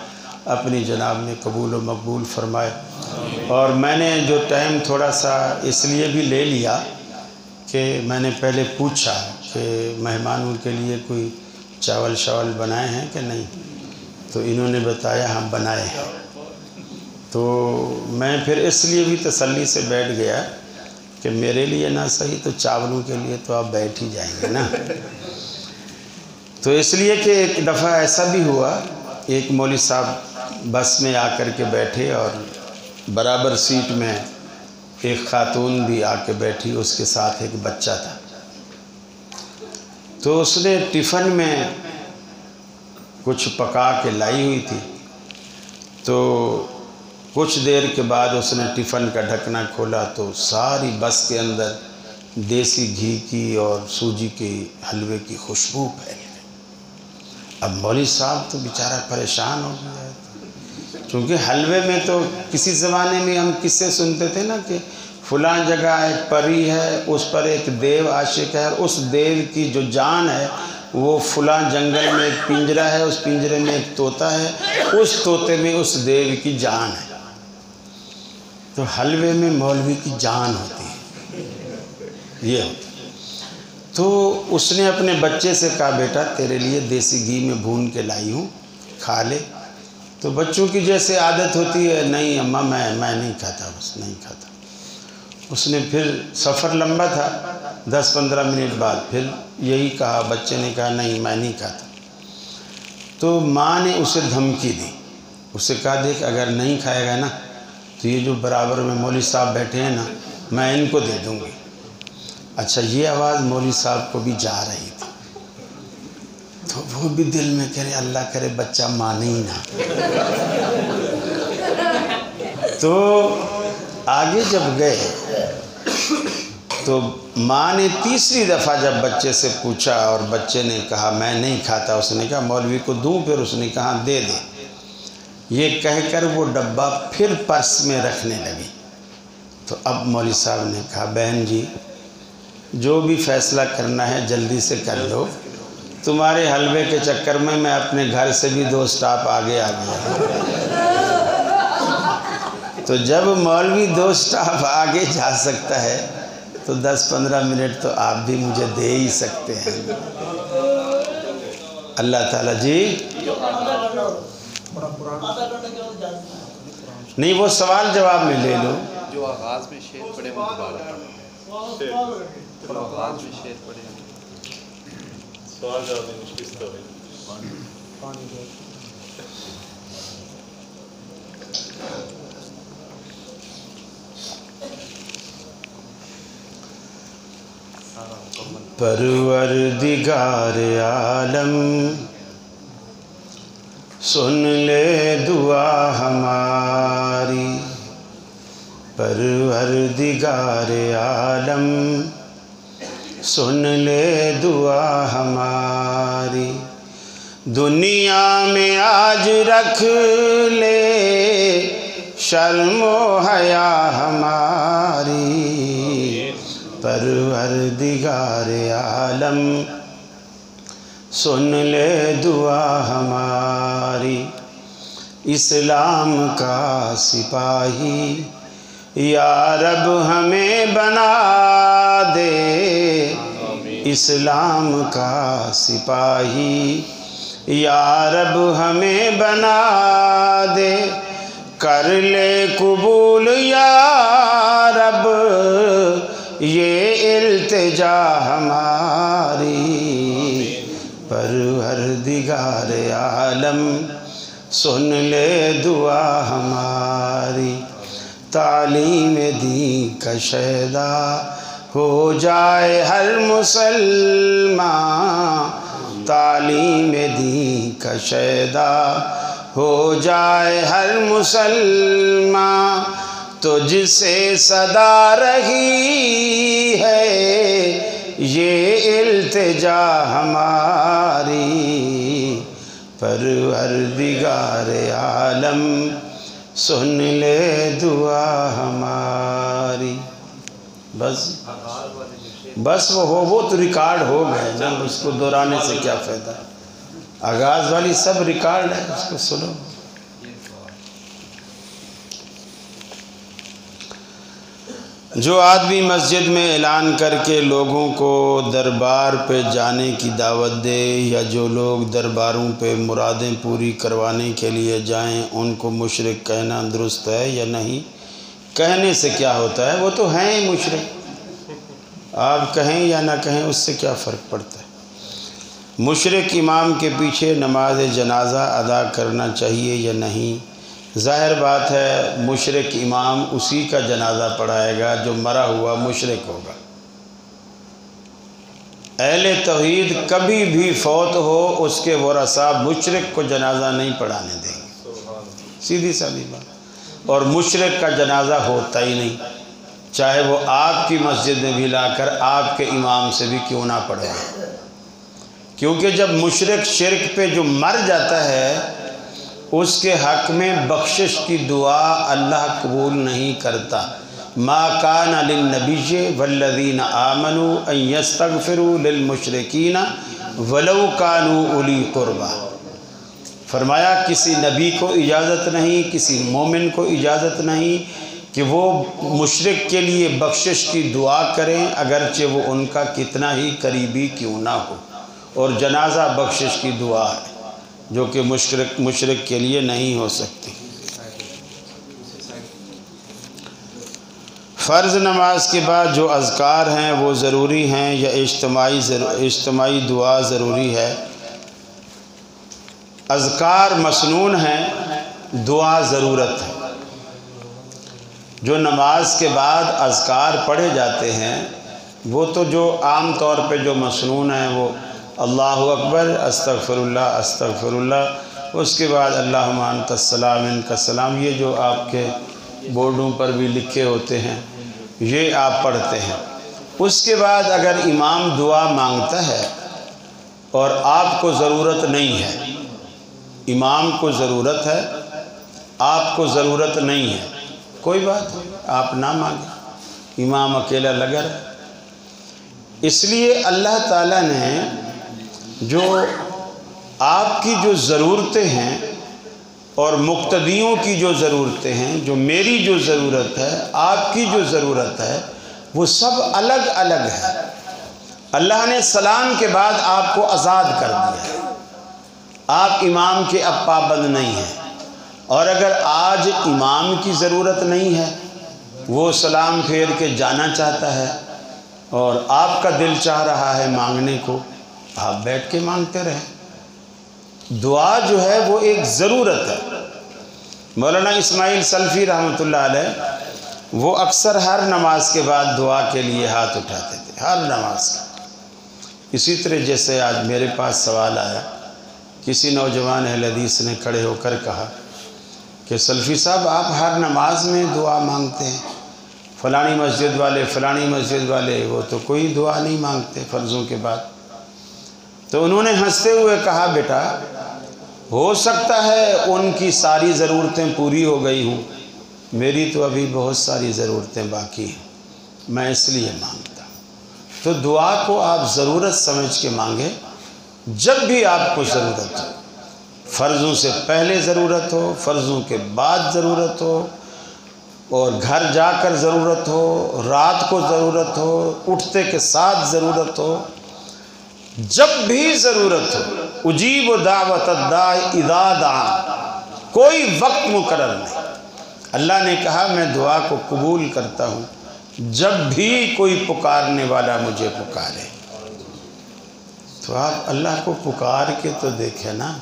اپنی جناب میں قبول و مقبول فرمائے۔ اور میں نے جو ٹائم تھوڑا سا اس لیے بھی لے لیا کہ میں نے پہلے پوچھا کہ مہمانوں کے لیے کوئی چاول شاول بنائے ہیں کہ نہیں، تو انہوں نے بتایا ہم بنائے ہیں، تو میں پھر اس لیے بھی تسلی سے بیٹھ گیا کہ میرے لیے نہ صحیح تو چاولوں کے لیے تو آپ بیٹھ ہی جائیں گے نا۔ تو اس لیے کہ ایک دفعہ ایسا بھی ہوا، ایک مولوی صاحب بس میں آ کر کے بیٹھے اور برابر سیٹ میں ایک خاتون بھی آ کے بیٹھی، اس کے ساتھ ایک بچہ تھا، تو اس نے ٹفن میں کچھ پکا کے لائی ہوئی تھی، تو کچھ دیر کے بعد اس نے ٹفن کا ڈھکنا کھولا تو ساری بس کے اندر دیسی گھی کی اور سوجی کے حلوے کی خوشبو پھیل گئی۔ اب مولوی صاحب تو بیچارہ پریشان ہو گیا، چونکہ حلوے میں تو کسی زمانے میں ہم قصے سنتے تھے نا کہ فلاں جگہ ایک پری ہے، اس پر ایک دیو عاشق ہے، اور اس دیو کی جو جان ہے وہ فلاں جنگل میں ایک پنجرہ ہے، اس پنجرے میں ایک طوطا ہے، اس طوطے میں اس دیو کی جان ہے۔ تو حلوے میں مولوی کی جان ہوتی ہے، یہ ہوتا ہے۔ تو اس نے اپنے بچے سے کہا بیٹا تیرے لیے دیسی گھی میں بھون کے لائی ہوں، کھا لے۔ تو بچوں کی جیسے عادت ہوتی ہے نہیں اماں میں نہیں کھاتا، بس نہیں کھاتا۔ اس نے پھر سفر لمبا تھا، 10-15 منٹ بعد پھر یہی کہا، بچے نے کہا نہیں میں نہیں کھاتا۔ تو ماں نے اسے دھمکی دی، اسے کہا دیکھ اگر نہیں کھائے گا نا تو یہ جو برابر میں مولوی صاحب بیٹھے ہیں نا میں ان کو دے دوں گی۔ اچھا یہ آواز مولوی صاحب کو بھی جا رہی تھی، تو وہ بھی دل میں کرے اللہ کرے بچہ مانے ہی نہ۔ تو آگے جب گئے تو ماں نے تیسری دفعہ جب بچے سے پوچھا اور بچے نے کہا میں نہیں کھاتا، اس نے کہا مولوی کو دوں؟ پھر اس نے کہا دے دے۔ یہ کہہ کر وہ ڈبہ پھر پرس میں رکھنے لگی۔ تو اب مولوی صاحب نے کہا بہن جی جو بھی فیصلہ کرنا ہے جلدی سے کر لو، تمہارے حلوے کے چکر میں اپنے گھر سے بھی 2 سٹاپ آگے آ گیا۔ تو جب مولوی 2 سٹاپ آگے جا سکتا ہے تو 10-15 منٹ تو آپ بھی مجھے دے ہی سکتے ہیں۔ اللہ تعالیٰ جی نہیں، وہ سوال جواب میں لے لو۔ جو آغاز میں شعر پڑھے وہ دوبارہ پڑھے، آغاز میں شعر پڑھے سوال جواب میں مشکل تو ہے۔ پروردگار عالم سن لے دعا ہماری، پروردگار عالم سن لے دعا ہماری، دنیا میں آج رکھ لے شرم و حیا ہماری، پروردگار عالم سن لے دعا ہماری، اسلام کا سپاہی یا رب ہمیں بنا دے، اسلام کا سپاہی یا رب ہمیں بنا دے، کر لے قبول یا رب یہ التجا ہماری، پروردگار عالم سن لے دعا ہماری، تعلیم دین کا شیدا ہو جائے ہر مسلمان، تعلیم دین کا شیدا ہو جائے ہر مسلمان، تجھ سے صدا رہی ہے یہ التجا ہماری، پروردگار عالم سن لے دعا ہماری۔ بس وہ تو ریکارڈ ہو گئے نا، اس کو دہرانے سے کیا فائدہ، آغاز والی سب ریکارڈ ہے، اس کو سنو۔ جو آدمی مسجد میں اعلان کر کے لوگوں کو دربار پہ جانے کی دعوت دے، یا جو لوگ درباروں پہ مرادیں پوری کروانے کے لیے جائیں، ان کو مشرک کہنا درست ہے یا نہیں؟ کہنے سے کیا ہوتا ہے، وہ تو ہیں ہی مشرک، آپ کہیں یا نہ کہیں اس سے کیا فرق پڑتا ہے؟ مشرک امام کے پیچھے نماز جنازہ ادا کرنا چاہیے یا نہیں؟ ظاہر بات ہے مشرک امام اسی کا جنازہ پڑھائے گا جو مرا ہوا مشرک ہوگا۔ اہل توحید کبھی بھی فوت ہو اس کے ورثاء مشرک کو جنازہ نہیں پڑھانے دیں گے، سیدھی سادی بات، اور مشرک کا جنازہ ہوتا ہی نہیں، چاہے وہ آپ کی مسجد میں بھی لا کر آپ کے امام سے بھی کیوں نہ پڑھے، کیونکہ جب مشرک شرک پہ جو مر جاتا ہے اس کے حق میں بخشش کی دعا اللہ قبول نہیں کرتا۔ ما کان للنبی والذین آمنوا ان یستغفروا للمشرکین ولو کانوا اولی قربا، فرمایا کسی نبی کو اجازت نہیں، کسی مومن کو اجازت نہیں کہ وہ مشرک کے لیے بخشش کی دعا کریں اگرچہ وہ ان کا کتنا ہی قریبی کیوں نہ ہو، اور جنازہ بخشش کی دعا ہے جو کہ مشرک کے لیے نہیں ہو سکتی۔ فرض نماز کے بعد جو اذکار ہیں وہ ضروری ہیں یا اجتماعی دعا ضروری ہے؟ اذکار مسنون ہیں، دعا ضرورت ہے۔ جو نماز کے بعد اذکار پڑھے جاتے ہیں وہ تو جو عام طور پہ جو مسنون ہیں وہ اللہ اکبر، استغفر اللہ، اس کے بعد اللہم انت السلام منک السلام، یہ جو آپ کے بورڈوں پر بھی لکھے ہوتے ہیں یہ آپ پڑھتے ہیں۔ اس کے بعد اگر امام دعا مانگتا ہے اور آپ کو ضرورت نہیں ہے، امام کو ضرورت ہے، آپ کو ضرورت نہیں ہے، کوئی بات نہیں، آپ نہ مانگیں، امام اکیلا لگا رہے۔ اس لیے اللہ تعالیٰ نے جو آپ کی جو ضرورتیں ہیں اور مقتدیوں کی جو ضرورتیں ہیں، جو میری جو ضرورت ہے، آپ کی جو ضرورت ہے، وہ سب الگ الگ ہے۔ اللہ نے سلام کے بعد آپ کو آزاد کر دیا ہے، آپ امام کے اب پابند نہیں ہیں۔ اور اگر آج امام کی ضرورت نہیں ہے، وہ سلام پھیر کے جانا چاہتا ہے اور آپ کا دل چاہ رہا ہے مانگنے کو، آپ بیٹھ کے مانگتے رہیں۔ دعا جو ہے وہ ایک ضرورت ہے۔ مولانا اسماعیل سلفی رحمۃ اللہ علیہ وہ اکثر ہر نماز کے بعد دعا کے لیے ہاتھ اٹھاتے تھے، ہر نماز کا۔ اسی طرح جیسے آج میرے پاس سوال آیا، کسی نوجوان اہل حدیث نے کھڑے ہو کر کہا کہ سلفی صاحب آپ ہر نماز میں دعا مانگتے ہیں، فلانی مسجد والے فلانی مسجد والے وہ تو کوئی دعا نہیں مانگتے فرضوں کے بعد۔ تو انہوں نے ہنستے ہوئے کہا بیٹا ہو سکتا ہے ان کی ساری ضرورتیں پوری ہو گئی ہوں، میری تو ابھی بہت ساری ضرورتیں باقی ہیں، میں اس لیے مانگتا ہوں۔ تو دعا کو آپ ضرورت سمجھ کے مانگیں، جب بھی آپ کو ضرورت ہو، فرضوں سے پہلے ضرورت ہو، فرضوں کے بعد ضرورت ہو، اور گھر جا کر ضرورت ہو، رات کو ضرورت ہو، اٹھتے کے ساتھ ضرورت ہو، جب بھی ضرورت ہو، اجیب دعوت الداع اذا دعان، کوئی وقت مقرر نہیں۔ اللہ نے کہا میں دعا کو قبول کرتا ہوں جب بھی کوئی پکارنے والا مجھے پکارے۔ تو آپ اللہ کو پکار کے تو دیکھیں نا،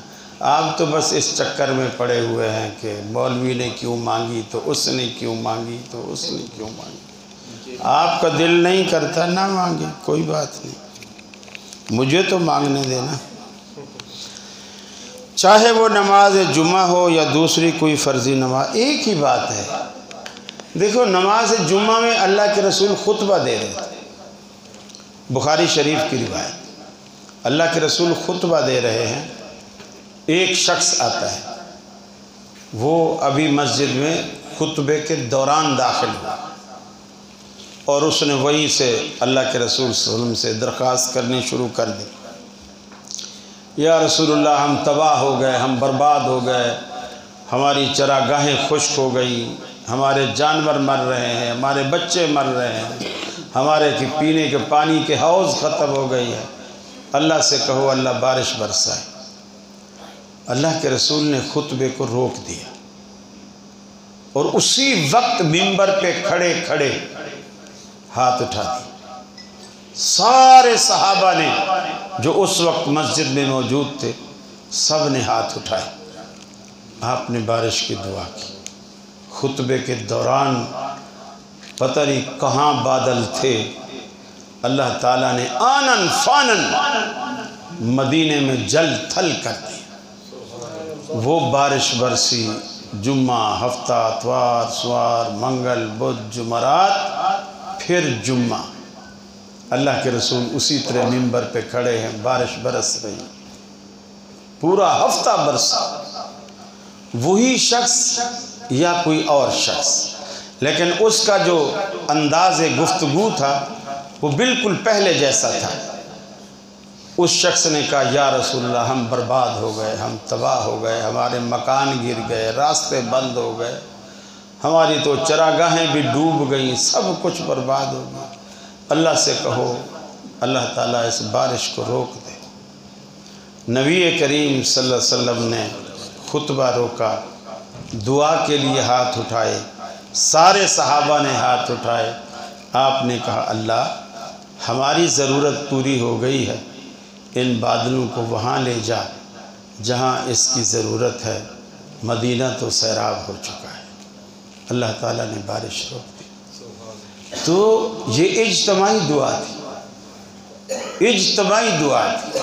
آپ تو بس اس چکر میں پڑے ہوئے ہیں کہ مولوی نے کیوں مانگی تو اس نے کیوں مانگی تو اس نے کیوں مانگی۔ آپ کا دل نہیں کرتا نہ مانگے، کوئی بات نہیں، مجھے تو مانگنے دینا، چاہے وہ نماز جمعہ ہو یا دوسری کوئی فرضی نماز، ایک ہی بات ہے۔ دیکھو نماز جمعہ میں اللہ کے رسول خطبہ دے رہے تھے، بخاری شریف کی روایت، اللہ کے رسول خطبہ دے رہے ہیں، ایک شخص آتا ہے، وہ ابھی مسجد میں خطبے کے دوران داخل ہوا اور اس نے وہیں سے اللہ کے رسول صلی اللہ علیہ وسلم سے درخواست کرنی شروع کر دی، یا رسول اللہ ہم تباہ ہو گئے، ہم برباد ہو گئے، ہماری چراگاہیں خشک ہو گئی، ہمارے جانور مر رہے ہیں، ہمارے بچے مر رہے ہیں، ہمارے پینے کے پانی کے حوض ختم ہو گئی ہے، اللہ سے کہو اللہ بارش برسائے۔ اللہ کے رسول نے خطبے کو روک دیا اور اسی وقت منبر پہ کھڑے کھڑے ہاتھ اٹھا دی۔ سارے صحابہ نے جو اس وقت مسجد میں موجود تھے سب نے ہاتھ اٹھائے، آپ نے بارش کی دعا کی۔ خطبے کے دوران پتہ نہیں کہاں بادل تھے، اللہ تعالیٰ نے آنن فانن مدینے میں جل تھل کر دیا، وہ بارش برسی۔ جمعہ، ہفتہ، اتوار، سوار، منگل، بدھ، جمعرات، پھر جمعہ، اللہ کے رسول اسی طرح منبر پہ کھڑے ہیں، بارش برس رہی، پورا ہفتہ برسا۔ وہی شخص یا کوئی اور شخص، لیکن اس کا جو انداز گفتگو تھا وہ بالکل پہلے جیسا تھا۔ اس شخص نے کہا یا رسول اللہ ہم برباد ہو گئے، ہم تباہ ہو گئے، ہمارے مکان گر گئے، راستے بند ہو گئے، ہماری تو چراگاہیں بھی ڈوب گئیں، سب کچھ برباد ہو گیا۔ اللہ سے کہو اللہ تعالیٰ اس بارش کو روک دے۔ نبی کریم صلی اللہ علیہ وسلم نے خطبہ روکا، دعا کے لیے ہاتھ اٹھائے، سارے صحابہ نے ہاتھ اٹھائے، آپ نے کہا اللہ ہماری ضرورت پوری ہو گئی ہے، ان بادلوں کو وہاں لے جا جہاں اس کی ضرورت ہے، مدینہ تو سیراب ہو چکا ہے۔ اللہ تعالیٰ نے بارش روک دی۔ تو یہ اجتماعی دعا تھی، اجتماعی دعا تھی۔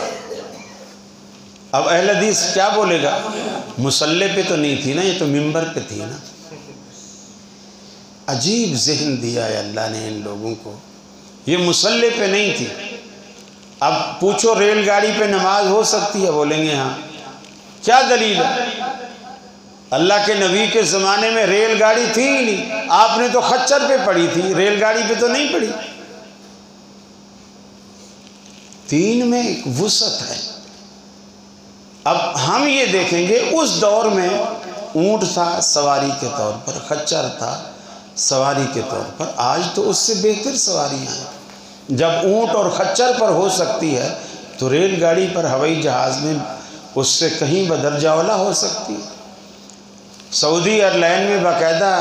اب اہل حدیث کیا بولے گا، مصلی پہ تو نہیں تھی نا، یہ تو منبر پہ تھی نا۔ عجیب ذہن دیا ہے اللہ نے ان لوگوں کو، یہ مسلح پہ نہیں تھی۔ اب پوچھو ریل گاڑی پہ نماز ہو سکتی ہے؟ بولیں گے ہاں۔ کیا دلیل ہے؟ اللہ کے نبی کے زمانے میں ریل گاڑی تھی ہی نہیں، آپ نے تو خچر پہ پڑھی تھی، ریل گاڑی پہ تو نہیں پڑھی۔ دین میں ایک وسعت ہے۔ اب ہم یہ دیکھیں گے اس دور میں اونٹ تھا سواری کے طور پر، خچر تھا سواری کے طور پر، آج تو اس سے بہتر سواریاں ہیں۔ جب اونٹ اور خچر پر ہو سکتی ہے تو ریل گاڑی پر، ہوائی جہاز میں اس سے کہیں بدرجہ اولا ہو سکتی ہے۔ سعودی ایئر لائن میں باقاعدہ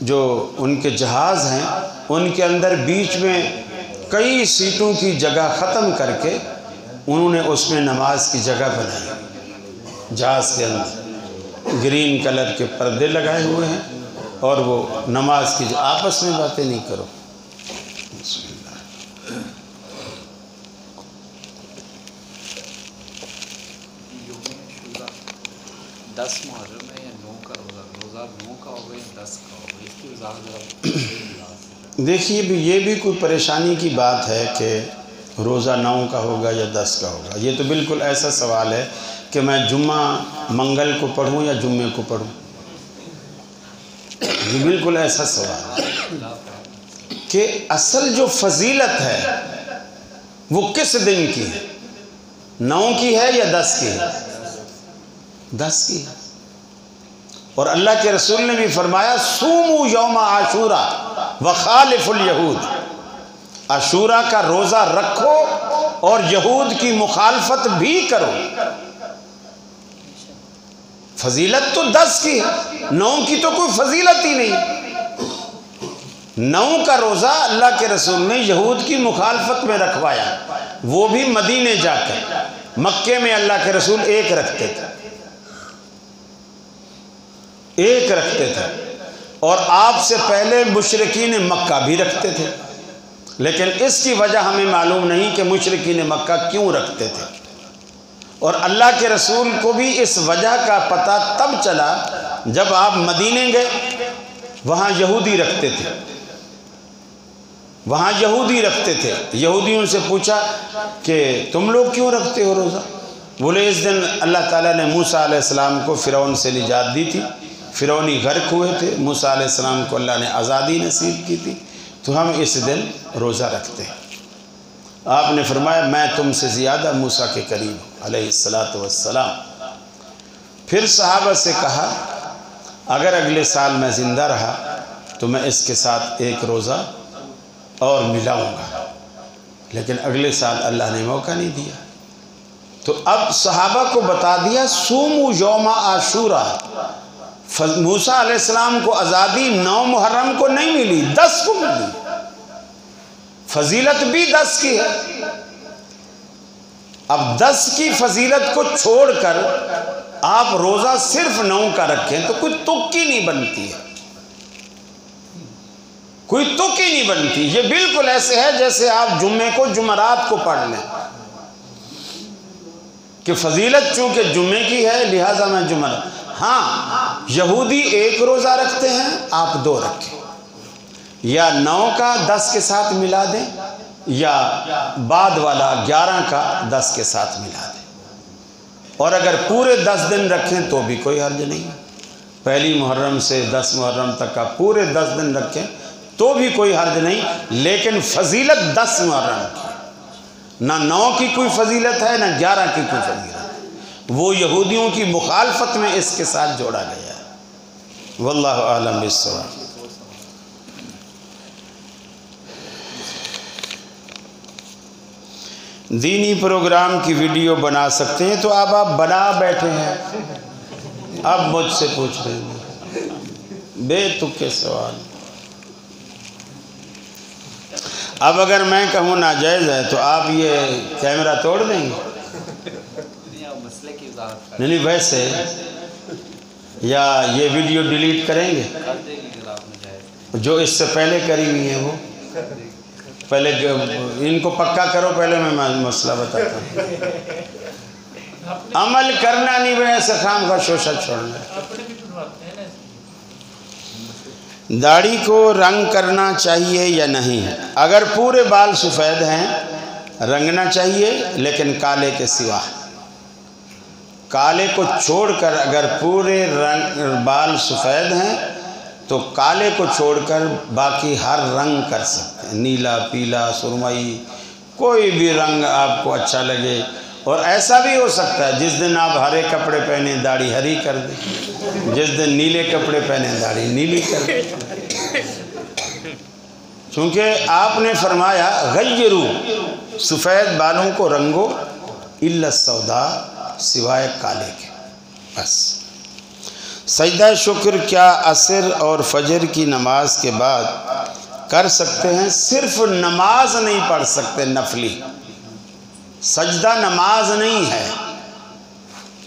جو ان کے جہاز ہیں ان کے اندر بیچ میں کئی سیٹوں کی جگہ ختم کر کے انہوں نے اس میں نماز کی جگہ بنائی، جہاز کے اندر گرین کلر کے پردے لگائے ہوئے ہیں اور وہ نماز کی آپس میں باتیں نہیں کرو۔ 10 محرم ہے یا 9 کا روزہ 9 کا ہوگا یا 10 کا ہوگا، اس کی وضاحت۔ دیکھیے بھی یہ بھی کوئی پریشانی کی بات ہے کہ روزہ 9 کا ہوگا یا 10 کا ہوگا۔ یہ تو بالکل ایسا سوال ہے کہ میں جمعہ منگل کو پڑھوں یا جمعے کو پڑھوں، یہ بالکل ایسا سوال ہے کہ اصل جو فضیلت ہے وہ کس دن کی ہے؟ 9 کی ہے یا 10 کی ہے؟ 10 کی ہے۔ اور اللہ کے رسول نے بھی فرمایا صوموا یوم عاشورا وخالف الیہود، عاشورہ کا روزہ رکھو اور یہود کی مخالفت بھی کرو۔ فضیلت تو 10 کی ہے، 9 کی تو کوئی فضیلت ہی نہیں۔ 9 کا روزہ اللہ کے رسول نے یہود کی مخالفت میں رکھوایا، وہ بھی مدینے جا کر۔ مکے میں اللہ کے رسول ایک رکھتے تھے، ایک رکھتے تھے، اور آپ سے پہلے مشرکین مکہ بھی رکھتے تھے، لیکن اس کی وجہ ہمیں معلوم نہیں کہ مشرکین مکہ کیوں رکھتے تھے۔ اور اللہ کے رسول کو بھی اس وجہ کا پتہ تب چلا جب آپ مدینے گئے، وہاں یہودی رکھتے تھے، وہاں یہودی رکھتے تھے۔ یہودیوں سے پوچھا کہ تم لوگ کیوں رکھتے ہو روزہ؟ بولے اس دن اللہ تعالیٰ نے موسیٰ علیہ السلام کو فرعون سے نجات دی تھی، فرعونی غرق ہوئے تھے، موسیٰ علیہ السلام کو اللہ نے آزادی نصیب کی تھی، تو ہم اس دن روزہ رکھتے ہیں۔ آپ نے فرمایا میں تم سے زیادہ موسیٰ کے قریب ہوں علیہ السلام۔ پھر صحابہ سے کہا اگر اگلے سال میں زندہ رہا تو میں اس کے ساتھ ایک روزہ اور ملاؤں گا، لیکن اگلے سال اللہ نے موقع نہیں دیا۔ تو اب صحابہ کو بتا دیا صوموا یوم عاشورا۔ موسیٰ علیہ السلام کو آزادی 9 محرم کو نہیں ملی، 10 کو ملی، فضیلت بھی 10 کی ہے۔ اب 10 کی فضیلت کو چھوڑ کر آپ روزہ صرف 9 کا رکھیں تو کوئی تک ہی نہیں بنتی ہے، کوئی تک ہی نہیں بنتی۔ یہ بالکل ایسے ہے جیسے آپ جمعے کو جمعرات کو پڑھ لیں کہ فضیلت چونکہ جمعے کی ہے لہٰذا میں جمعرات۔ ہاں یہودی ایک روزہ رکھتے ہیں، آپ 2 رکھیں، یا 9 کا 10 کے ساتھ ملا دیں، یا بعد والا 11 کا 10 کے ساتھ ملا دیں۔ اور اگر پورے 10 دن رکھیں تو بھی کوئی حرج نہیں، پہلی محرم سے 10 محرم تک کا پورے 10 دن رکھیں تو بھی کوئی حرج نہیں، لیکن فضیلت 10 محرم کی، نہ 9 کی کوئی فضیلت ہے نہ 11 کی کوئی فضیلت ہے، وہ یہودیوں کی مخالفت میں اس کے ساتھ جوڑا گیا ہے۔ واللہ اعلم بالصواب۔ دینی پروگرام کی ویڈیو بنا سکتے ہیں تو اب آپ بنا بیٹھے ہیں، اب مجھ سے پوچھ رہے ہیں بے تکے سوال۔ اب اگر میں کہوں ناجائز ہے تو آپ یہ کیمرہ توڑ دیں گے؟ نہیں ویسے، یا یہ ویڈیو ڈیلیٹ کریں گے؟ جو اس سے پہلے کری ہوئی ہیں وہ پہلے ان کو پکا کرو، پہلے میں مسئلہ بتاتا ہوں۔ عمل کرنا نہیں، ویسے خام کا شوشہ چھوڑنا۔ داڑھی کو رنگ کرنا چاہیے یا نہیں؟ اگر پورے بال سفید ہیں رنگنا چاہیے، لیکن کالے کے سوا۔ کالے کو چھوڑ کر اگر پورے بال سفید ہیں تو کالے کو چھوڑ کر باقی ہر رنگ کر سکتے ہیں، نیلا، پیلا، سرمئی، کوئی بھی رنگ آپ کو اچھا لگے۔ اور ایسا بھی ہو سکتا ہے جس دن آپ ہرے کپڑے پہنے داڑھی ہری کر دیں، جس دن نیلے کپڑے پہنے داڑھی نیلی کر دیں، چونکہ آپ نے فرمایا غیرو، سفید بالوں کو رنگو، الا السودا، سوائے کالے کے، بس۔ سجدہ شکر کیا عصر اور فجر کی نماز کے بعد کر سکتے ہیں؟ صرف نماز نہیں پڑھ سکتے، نفلی سجدہ نماز نہیں ہے،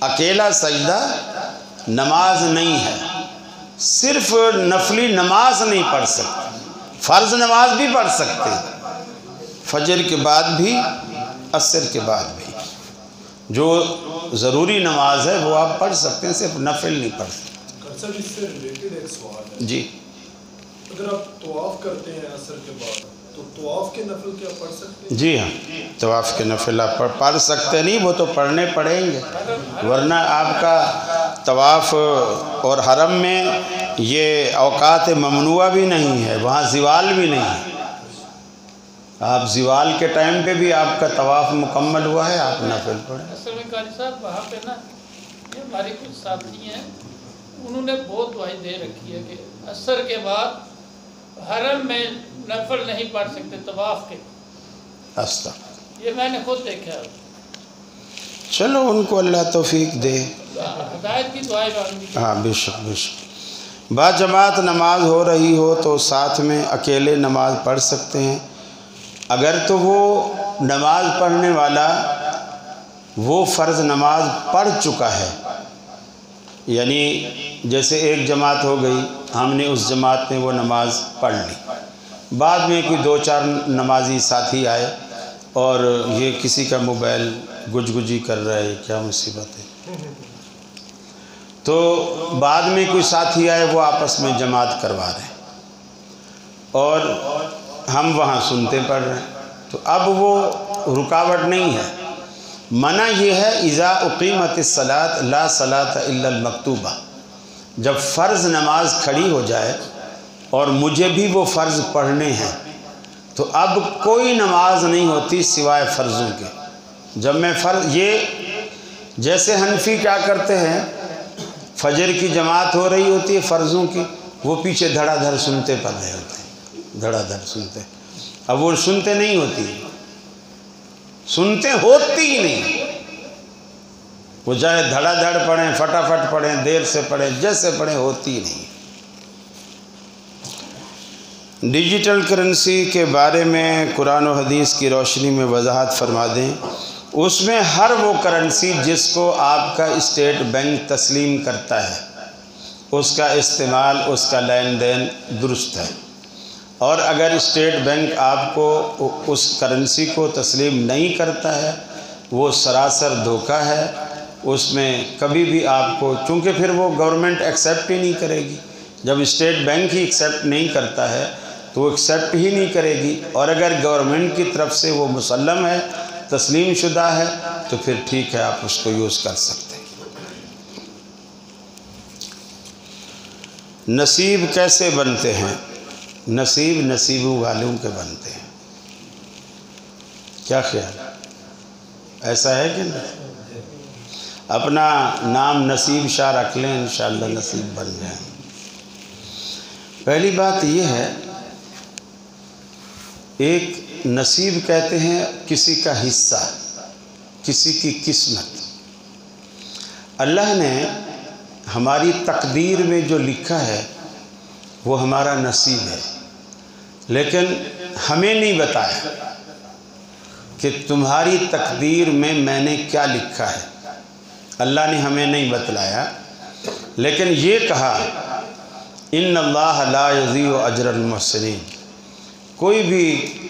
اکیلا سجدہ نماز نہیں ہے، صرف نفلی نماز نہیں پڑھ سکتے، فرض نماز بھی پڑھ سکتے، فجر کے بعد بھی، عصر کے بعد بھی، جو ضروری نماز ہے وہ آپ پڑھ سکتے ہیں، صرف نفل نہیں پڑھ سکتے۔ سر اس سے ریلیٹڈ ایک سوال ہے، جی، اگر آپ طواف کرتے ہیں عصر کے بعد تو طواف کے نفل کیا پڑھ سکتے ہیں؟ جی ہاں، طواف کے نفل آپ پڑھ سکتے نہیں، وہ تو پڑھنے پڑیں گے، ورنہ آپ کا طواف اور حرم میں یہ اوقات ممنوعہ بھی نہیں ہے، وہاں زوال بھی نہیں ہے، آپ زوال کے ٹائم پہ بھی آپ کا طواف مکمل ہوا ہے، آپ نفل پڑھیں۔ اصل میں قاری صاحب وہاں پہ نا یہ ہماری کچھ ساتھی ہیں، انہوں نے بہت دعائیں دے رکھی ہے کہ عصر کے بعد حرم میں نفل نہیں پڑھ سکتے طواف کے، یہ میں نے خود دیکھا ہے۔ چلو ان کو اللہ توفیق دے، ہدایت کی دعائیں مانگی۔ ہاں بے شک بے شک۔ با جماعت نماز ہو رہی ہو تو ساتھ میں اکیلے نماز پڑھ سکتے ہیں؟ اگر تو وہ نماز پڑھنے والا وہ فرض نماز پڑھ چکا ہے، یعنی جیسے ایک جماعت ہو گئی، ہم نے اس جماعت میں وہ نماز پڑھ لی، بعد میں کوئی 2-4 نمازی ساتھی آئے اور یہ کسی کا موبائل گج گجی کر رہا ہے، کیا مصیبت ہے، تو بعد میں کوئی ساتھی آئے وہ آپس میں جماعت کروا رہے ہیں اور ہم وہاں سنتے پڑھ رہے ہیں، تو اب وہ رکاوٹ نہیں ہے۔ منع یہ ہے اذا اقیمت الصلاۃ لا صلاۃ الا المکتوبہ، جب فرض نماز کھڑی ہو جائے اور مجھے بھی وہ فرض پڑھنے ہیں تو اب کوئی نماز نہیں ہوتی سوائے فرضوں کے۔ جب میں فرض، یہ جیسے حنفی کیا کرتے ہیں، فجر کی جماعت ہو رہی ہوتی ہے فرضوں کی، وہ پیچھے دھڑا دھڑ سنتے پڑھ رہے ہوتے ہیں، دھڑا دھڑ سنتے، اب وہ سنتے نہیں ہوتی، سنتے ہوتی ہی نہیں، وہ چاہے دھڑا دھڑ پڑھیں، فٹافٹ پڑھیں، دیر سے پڑھیں، جیسے پڑھیں، ہوتی ہی نہیں۔ ڈیجیٹل کرنسی کے بارے میں قرآن و حدیث کی روشنی میں وضاحت فرما دیں۔ اس میں ہر وہ کرنسی جس کو آپ کا اسٹیٹ بینک تسلیم کرتا ہے اس کا استعمال، اس کا لین دین درست ہے، اور اگر اسٹیٹ بینک آپ کو اس کرنسی کو تسلیم نہیں کرتا ہے وہ سراسر دھوکہ ہے، اس میں کبھی بھی آپ کو، چونکہ پھر وہ گورنمنٹ ایکسیپٹ ہی نہیں کرے گی، جب اسٹیٹ بینک ہی ایکسیپٹ نہیں کرتا ہے تو وہ ایکسیپٹ ہی نہیں کرے گی، اور اگر گورنمنٹ کی طرف سے وہ مسلم ہے، تسلیم شدہ ہے، تو پھر ٹھیک ہے، آپ اس کو یوز کر سکتے ہیں۔ نصیب کیسے بنتے ہیں؟ نصیب نصیبوں والوں کے بنتے ہیں، کیا خیال ہے؟ ایسا ہے کہ نہیں؟ اپنا نام نصیب شاہ رکھ لیں، انشاءاللہ نصیب بن جائیں۔ پہلی بات یہ ہے، ایک نصیب کہتے ہیں کسی کا حصہ، کسی کی قسمت۔ اللہ نے ہماری تقدیر میں جو لکھا ہے وہ ہمارا نصیب ہے، لیکن ہمیں نہیں بتایا کہ تمہاری تقدیر میں نے کیا لکھا ہے، اللہ نے ہمیں نہیں بتلایا، لیکن یہ کہا ان اللہ لا یضیع اجر المحسنین، کوئی بھی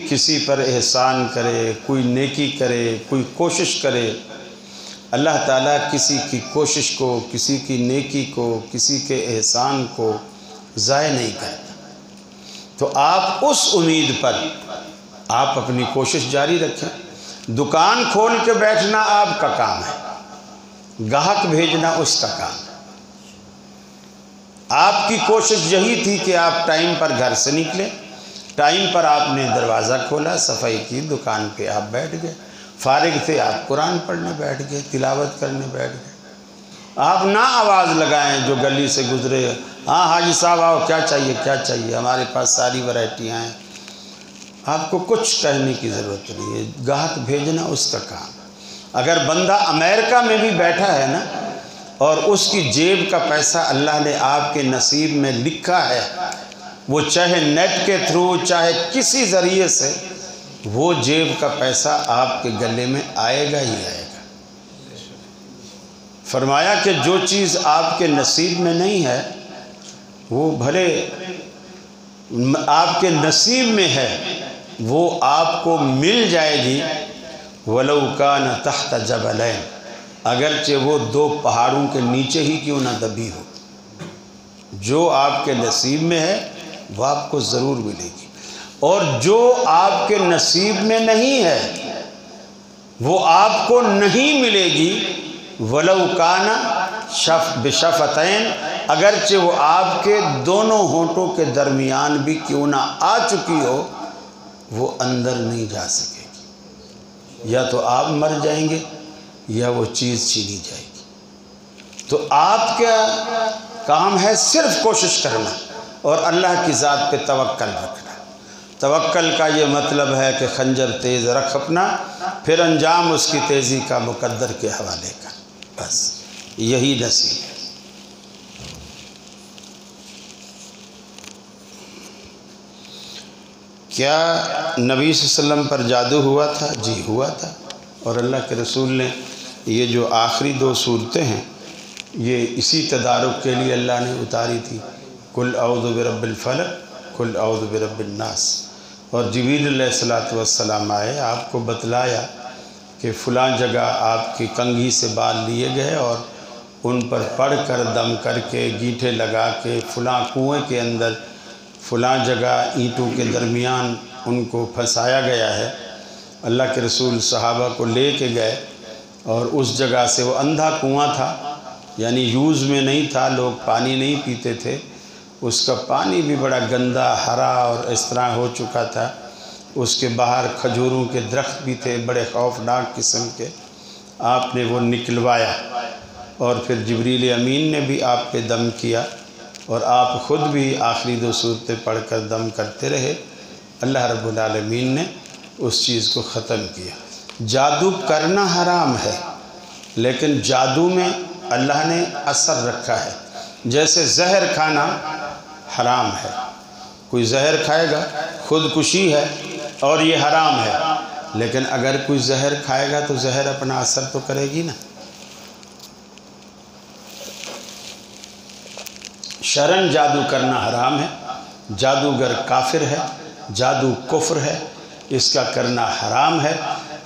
کسی پر احسان کرے، کوئی نیکی کرے، کوئی کوشش کرے، اللہ تعالیٰ کسی کی کوشش کو، کسی کی نیکی کو، کسی کے احسان کو ضائع نہیں کرتا۔ تو آپ اس امید پر آپ اپنی کوشش جاری رکھیں۔ دکان کھول کے بیٹھنا آپ کا کام ہے، گاہک بھیجنا اس کا کام ہے۔ آپ کی کوشش یہی تھی کہ آپ ٹائم پر گھر سے نکلے، ٹائم پر آپ نے دروازہ کھولا، صفائی کی، دکان پہ آپ بیٹھ گئے، فارغ تھے آپ قرآن پڑھنے بیٹھ گئے، تلاوت کرنے بیٹھ گئے۔ آپ نہ آواز لگائیں جو گلی سے گزرے، ہاں حاجی صاحب آؤ، کیا چاہیے کیا چاہیے، ہمارے پاس ساری ورائٹیاں ہیں۔ آپ کو کچھ کہنے کی ضرورت نہیں ہے، گاہک بھیجنا اس کا کام۔ اگر بندہ امریکہ میں بھی بیٹھا ہے نا اور اس کی جیب کا پیسہ اللہ نے آپ کے نصیب میں لکھا ہے، وہ چاہے نیٹ کے تھرو چاہے کسی ذریعے سے، وہ جیب کا پیسہ آپ کے گلے میں آئے گا ہی آئے گا۔ فرمایا کہ جو چیز آپ کے نصیب میں نہیں ہے وہ بھلے آپ کے نصیب میں ہے، وہ آپ کو مل جائے گی، وَلَوْ كَانَ تَحْتَ جَبَلَيْنِ، اگرچہ وہ 2 پہاڑوں کے نیچے ہی کیوں نہ دبی ہو۔ جو آپ کے نصیب میں ہے وہ آپ کو ضرور ملے گی، اور جو آپ کے نصیب میں نہیں ہے وہ آپ کو نہیں ملے گی۔ وَلَوْ كَانَ بِشَفَتَيْنِ، اگرچہ وہ آپ کے دونوں ہونٹوں کے درمیان بھی کیوں نہ آ چکی ہو، وہ اندر نہیں جا سکے گی، یا تو آپ مر جائیں گے یا وہ چیز چھینی جائے گی۔ تو آپ کا کام ہے صرف کوشش کرنا اور اللہ کی ذات پہ توکل رکھنا۔ توکل کا یہ مطلب ہے کہ خنجر تیز رکھ اپنا، پھر انجام اس کی تیزی کا مقدر کے حوالے کر، بس یہی نصیب ہے۔ کیا نبی صلی اللہ علیہ وسلم پر جادو ہوا تھا؟ جی ہوا تھا، اور اللہ کے رسول نے یہ جو آخری 2 صورتیں ہیں یہ اسی تدارک کے لیے اللہ نے اتاری تھی، قل اعوذ برب الفلق قل اعوذ برب الناس۔ اور جبریل علیہ السلام آئے، آپ کو بتلایا کہ فلاں جگہ آپ کی کنگھی سے بال لیے گئے اور ان پر پڑھ کر دم کر کے گیٹھے لگا کے فلاں کنویں کے اندر فلاں جگہ اینٹوں کے درمیان ان کو پھنسایا گیا ہے۔ اللہ کے رسول صحابہ کو لے کے گئے اور اس جگہ سے، وہ اندھا کنواں تھا، یعنی یوز میں نہیں تھا، لوگ پانی نہیں پیتے تھے، اس کا پانی بھی بڑا گندا ہرا اور اس طرح ہو چکا تھا۔ اس کے باہر کھجوروں کے درخت بھی تھے بڑے خوفناک قسم کے۔ آپ نے وہ نکلوایا اور پھر جبریل امین نے بھی آپ پہ دم کیا، اور آپ خود بھی آخری 2 صورتیں پڑھ کر دم کرتے رہے۔ اللہ رب العالمین نے اس چیز کو ختم کیا۔ جادو کرنا حرام ہے، لیکن جادو میں اللہ نے اثر رکھا ہے۔ جیسے زہر کھانا حرام ہے، کوئی زہر کھائے گا خودکشی ہے اور یہ حرام ہے، لیکن اگر کوئی زہر کھائے گا تو زہر اپنا اثر تو کرے گی نا۔ شرعاً جادو کرنا حرام ہے، جادوگر کافر ہے، جادو کفر ہے، اس کا کرنا حرام ہے،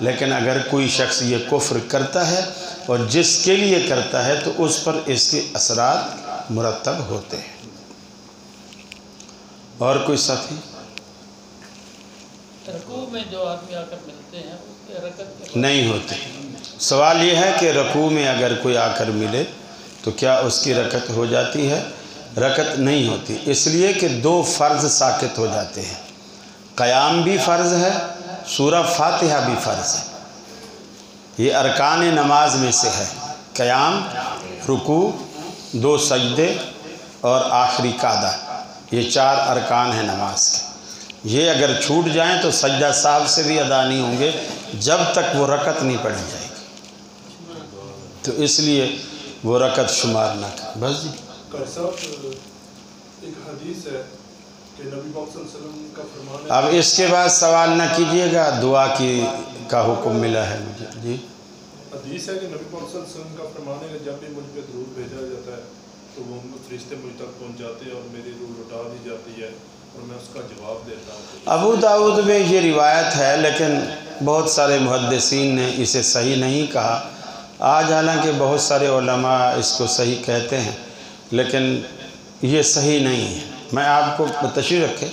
لیکن اگر کوئی شخص یہ کفر کرتا ہے اور جس کے لیے کرتا ہے تو اس پر اس کے اثرات مرتب ہوتے ہیں۔ اور کوئی ساتھی؟ رکوع میں جو آدمی آ کر ملتے ہیں اس کی حرکت نہیں ہوتی۔ سوال یہ ہے کہ رکوع میں اگر کوئی آ کر ملے تو کیا اس کی رکعت ہو جاتی ہے؟ رکعت نہیں ہوتی، اس لیے کہ 2 فرض ساقط ہو جاتے ہیں۔ قیام بھی فرض ہے، سورہ فاتحہ بھی فرض ہے، یہ ارکان نماز میں سے ہے۔ قیام، رکوع، 2 سجدے اور آخری قعدہ، یہ 4 ارکان ہیں نماز کے۔ یہ اگر چھوٹ جائیں تو سجدہ سہو سے بھی ادا نہیں ہوں گے جب تک وہ رکعت نہیں پڑھی جائے گی، تو اس لیے وہ رکعت شمار نہ کریں۔ بس جی قاری صاحب، ایک حدیث ہے کہ نبی پاک صلی اللہ علیہ وسلم کا فرمان ہے، اب اس کے بعد سوال نہ کیجئے گا، دعا کا حکم ملا ہے مجھے۔ جی حدیث ہے کہ نبی پاک صلی اللہ علیہ وسلم کا فرمان ہے کہ جب بھی مجھ پہ درود بھیجا جاتا ہے تو وہ فرشتے مجھ تک پہنچ جاتے ہیں اور میری روح لوٹا دی جاتی ہے اور میں اس کا جواب دیتا ہوں۔ ابو داؤد میں یہ روایت ہے، لیکن بہت سارے محدثین نے اسے صحیح نہیں کہا۔ آج حالانکہ بہت سارے علماء اس کو صحیح کہتے ہیں، لیکن یہ صحیح نہیں ہے۔ میں آپ کو تشریح رکھے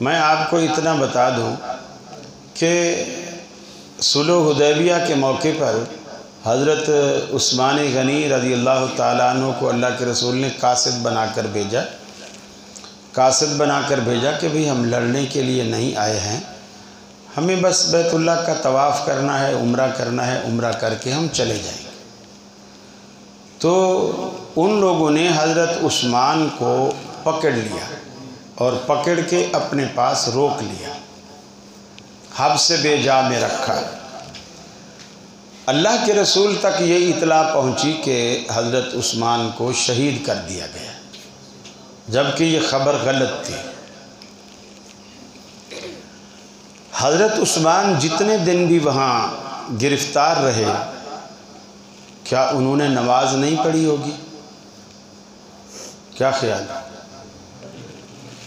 میں آپ کو اتنا بتا دوں کہ صلح حدیبیہ کے موقع پر حضرت عثمان غنی رضی اللہ تعالیٰ عنہ کو اللہ کے رسول نے قاصد بنا کر بھیجا کہ بھئی ہم لڑنے کے لیے نہیں آئے ہیں، ہمیں بس بیت اللہ کا طواف کرنا ہے، عمرہ کرنا ہے، عمرہ کر کے ہم چلے جائیں گے۔ تو ان لوگوں نے حضرت عثمان کو پکڑ لیا اور پکڑ کے اپنے پاس روک لیا، حبس بے جا میں رکھا۔ اللہ کے رسول تک یہ اطلاع پہنچی کہ حضرت عثمان کو شہید کر دیا گیا، جبکہ یہ خبر غلط تھی۔ حضرت عثمان جتنے دن بھی وہاں گرفتار رہے، کیا انہوں نے نماز نہیں پڑھی ہوگی؟ کیا خیال ہے؟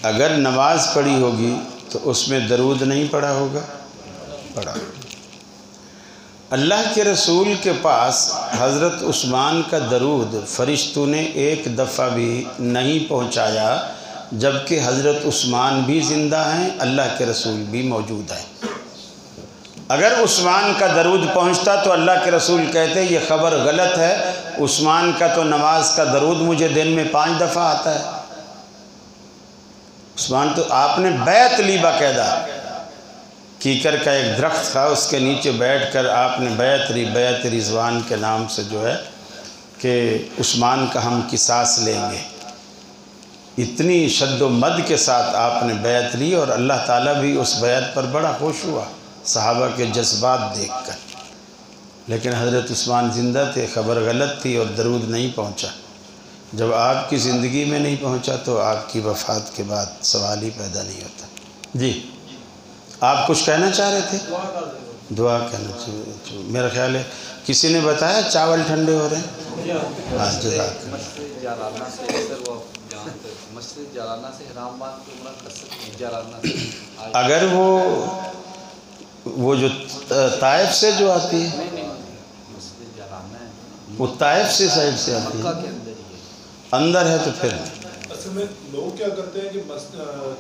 اگر نماز پڑھی ہوگی تو اس میں درود نہیں پڑھا ہوگا؟ پڑھا۔ اللہ کے رسول کے پاس حضرت عثمان کا درود فرشتوں نے ایک دفعہ بھی نہیں پہنچایا، جبکہ حضرت عثمان بھی زندہ ہیں، اللہ کے رسول بھی موجود ہیں۔ اگر عثمان کا درود پہنچتا تو اللہ کے رسول کہتے یہ خبر غلط ہے، عثمان کا تو نماز کا درود مجھے دن میں 5 دفعہ آتا ہے۔ عثمان تو آپ نے بیعت لی، باقاعدہ کیکر کا ایک درخت تھا، اس کے نیچے بیٹھ کر آپ نے بیعت لی، بیعت رضوان کے نام سے جو ہے کہ عثمان کا ہم قصاص لیں گے۔ اتنی شد و مد کے ساتھ آپ نے بیعت لی، اور اللہ تعالیٰ بھی اس بیعت پر بڑا خوش ہوا صحابہ کے جذبات دیکھ کر۔ لیکن حضرت عثمان زندہ تھے، خبر غلط تھی اور درود نہیں پہنچا۔ جب آپ کی زندگی میں نہیں پہنچا تو آپ کی وفات کے بعد سوال ہی پیدا نہیں ہوتا۔ جی آپ کچھ کہنا چاہ رہے تھے؟ دعا کہنا چاہیے۔ میرا خیال ہے کسی نے بتایا چاول ٹھنڈے ہو رہے ہیں؟ ہاں جزاک اللہ۔ اگر وہ جو طائف سے جو آتی ہے، وہ طائف سے سائڈ سے آتی ہے، اندر ہے تو پھر اصل میں لوگ کیا کرتے ہیں کہ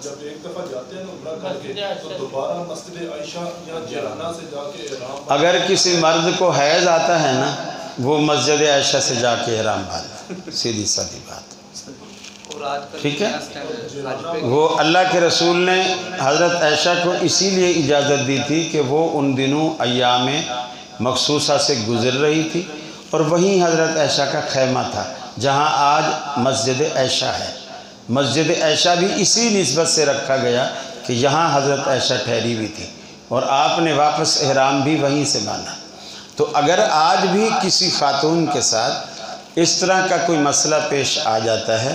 جب ایک دفعہ جاتے ہیں نا عمرہ کر کے تو دوبارہ مسجد عائشہ یا جرانہ سے جا کے احرام، اگر کسی مرد کو حیض آتا ہے نا، وہ مسجد عائشہ سے جا کے احرام باندھے، سیدھی سادی بات، ٹھیک ہے۔ وہ اللہ کے رسول نے حضرت عائشہ کو اسی لیے اجازت دی تھی کہ وہ ان دنوں ایام مخصوصہ سے گزر رہی تھی، اور وہیں حضرت عائشہ کا خیمہ تھا جہاں آج مسجد عائشہ ہے۔ مسجد عائشہ بھی اسی نسبت سے رکھا گیا کہ یہاں حضرت عائشہ ٹھہری ہوئی تھی، اور آپ نے واپس احرام بھی وہیں سے باندھا۔ تو اگر آج بھی کسی خاتون کے ساتھ اس طرح کا کوئی مسئلہ پیش آ جاتا ہے،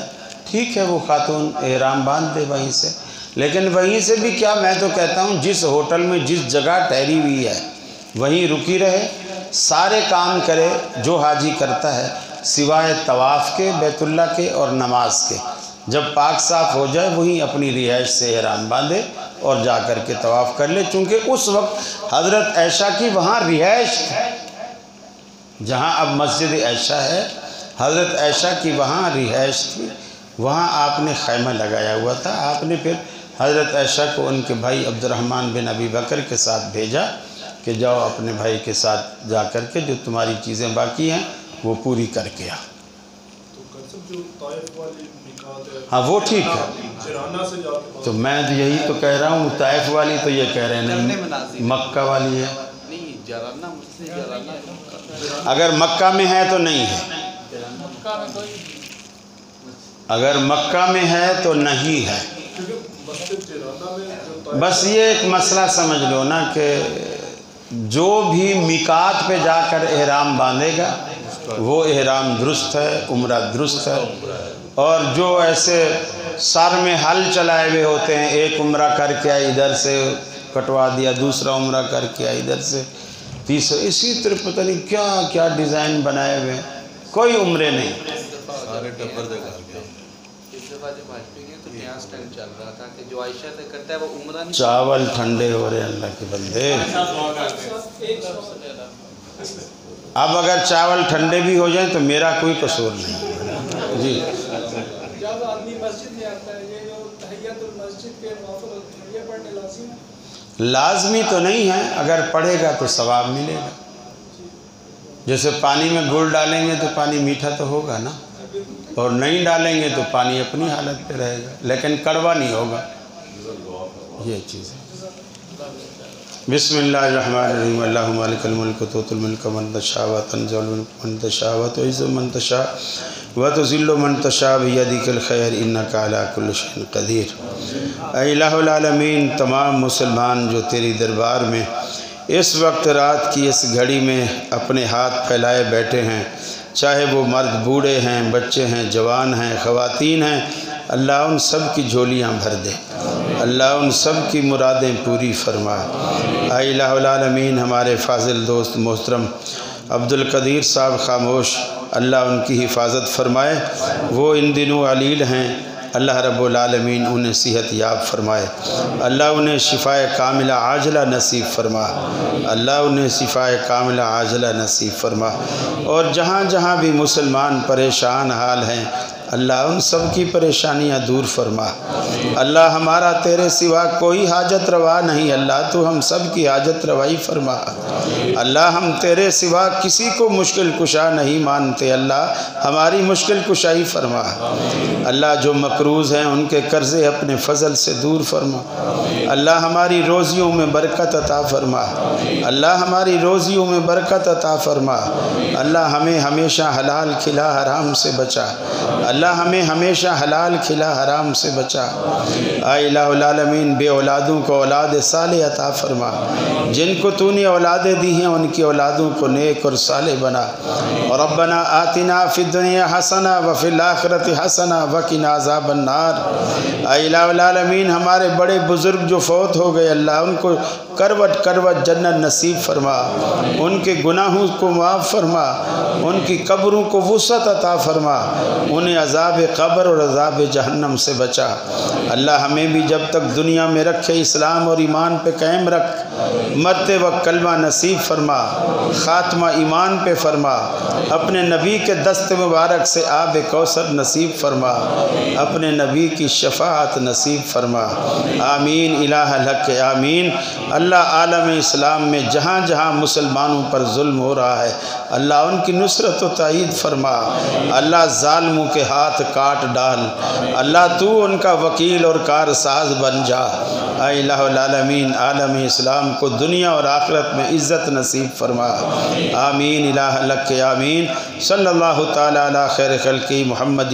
ٹھیک ہے، وہ خاتون احرام باندھ دے وہیں سے، لیکن وہیں سے بھی کیا، میں تو کہتا ہوں جس ہوٹل میں جس جگہ ٹھہری ہوئی ہے وہیں رکی رہے، سارے کام کرے جو حاجی کرتا ہے، سوائے طواف کے بیت اللہ کے اور نماز کے۔ جب پاک صاف ہو جائے وہیں اپنی رہائش سے احرام باندھے اور جا کر کے طواف کر لے، چونکہ اس وقت حضرت عائشہ کی وہاں رہائش تھی، جہاں اب مسجد عائشہ ہے، حضرت عائشہ کی وہاں رہائش تھی، وہاں آپ نے خیمہ لگایا ہوا تھا۔ آپ نے پھر حضرت عائشہ کو ان کے بھائی عبد الرحمن بن ابی بکر کے ساتھ بھیجا کہ جاؤ اپنے بھائی کے ساتھ جا کر کے جو تمہاری چیزیں باقی ہیں وہ پوری کر کے آ۔ ہاں وہ ٹھیک ہے، تو میں یہی تو کہہ رہا ہوں، طائف والی تو یہ کہہ رہے ہیں نہیں، مکہ والی ہے، اگر مکہ میں ہے تو نہیں ہے، اگر مکہ میں ہے تو نہیں ہے۔ بس یہ ایک مسئلہ سمجھ لو نا کہ جو بھی میقات پہ جا کر احرام باندھے گا وہ احرام درست ہے، عمرہ درست ہے، اور جو ایسے سر میں حل چلائے ہوئے ہوتے ہیں، ایک عمرہ کر کے آئے ادھر سے کٹوا دیا، دوسرا عمرہ کر کے آئے ادھر سے، تیسرا، اسی طرح پتہ نہیں کیا کیا ڈیزائن بنائے ہوئے ہیں، کوئی عمرے نہیں۔ سارے ٹبر دے کر کے چاول ٹھنڈے ہو رہے ہیں اللہ کے بندے۔ اب اگر چاول ٹھنڈے بھی ہو جائیں تو میرا کوئی قصور نہیں۔ جی جب آدمی مسجد میں آتا ہے، یہ جو تحیت المسجد کے نوافل لازمی تو نہیں ہے، اگر پڑھے گا تو ثواب ملے گا۔ جیسے پانی میں گڑ ڈالیں گے تو پانی میٹھا تو ہوگا نا، اور نہیں ڈالیں گے تو پانی اپنی حالت پہ رہے گا لیکن کڑوا نہیں ہوگا، یہ چیز ہے۔ بسم اللہ الرحمن الرحیم۔ اللہم مالک الملک تؤتی الملک من تشاء وتنزع الملک من تشاء وتعز من تشاء وتذل من تشاء بیدک الخیر انک علی کل شیء قدیر۔ اے الہ العالمین، تمام مسلمان جو تیری دربار میں اس وقت رات کی اس گھڑی میں اپنے ہاتھ پھیلائے بیٹھے ہیں، چاہے وہ مرد بوڑھے ہیں، بچے ہیں، جوان ہیں، خواتین ہیں، اللہ ان سب کی جھولیاں بھر دے، اللہ ان سب کی مرادیں پوری فرما۔ اے الہ العالمین، ہمارے فاضل دوست محترم عبدالقدیر صاحب خاموش، اللہ ان کی حفاظت فرمائے، وہ ان دنوں علیل ہیں، اللہ رب العالمین انہیں صحت یاب فرمائے، اللہ انہیں شفائے کاملہ عاجلہ نصیب فرما، اللہ انہیں شفائے کاملہ عاجلہ نصیب فرما، اور جہاں جہاں بھی مسلمان پریشان حال ہیں اللہ ان سب کی پریشانیاں دور فرما۔ اللہ ہمارا تیرے سوا کوئی حاجت روا نہیں، اللہ تو ہم سب کی حاجت روائی فرما۔ اللہ ہم تیرے سوا کسی کو مشکل کشا نہیں مانتے، اللہ ہماری مشکل کشائی فرما۔ اللہ جو مقروض ہیں ان کے قرضے اپنے فضل سے دور فرما، اللہ ہماری روزیوں میں برکت عطا فرما، اللہ ہماری روزیوں میں برکت عطا فرما، اللہ ہمیں ہمیشہ حلال کھلا حرام سے بچا، اللہ ہمیں ہمیشہ حلال کھلا حرام سے بچا۔ اے الہ العالمین، بے اولادوں کو اولاد صالح عطا فرما، جن کو تو نے اولادیں دی ہیں ان کی اولادوں کو نیک اور صالح بنا۔ ربنا آتنا فی الدنیا حسنہ وفی الآخرۃ حسنہ وقنا عذاب النار۔ اے الہ العالمین، ہمارے بڑے بزرگ جو فوت ہو گئے اللہ ان کو کروٹ کروٹ جنت نصیب فرما، ان کے گناہوں کو معاف فرما، ان کی قبروں کو وسعت عطا فرما، انہیں عذاب قبر اور عذاب جہنم سے بچا۔ اللہ ہمیں بھی جب تک دنیا میں رکھے اسلام اور ایمان پہ قائم رکھ، مرتے وقت کلمہ نصیب فرما، خاتمہ ایمان پہ فرما، اپنے نبی کے دست مبارک سے آب کوثر نصیب فرما، اپنے نبی کی شفاعت نصیب فرما، آمین الہ الحق آمین۔ اللہ عالم اسلام میں جہاں جہاں مسلمانوں پر ظلم ہو رہا ہے اللہ ان کی نصرت و تائید فرما، اللہ ظالموں کے ہاتھ کاٹ ڈال، اللہ تو ان کا وکیل اور کارساز بن جا۔ اے الہ العالمین، عالم اسلام کو دنیا اور آخرت میں عزت نصیب فرما، آمین الہ الحق آمین۔ صلی اللہ تعالی علی خیر خلقی محمد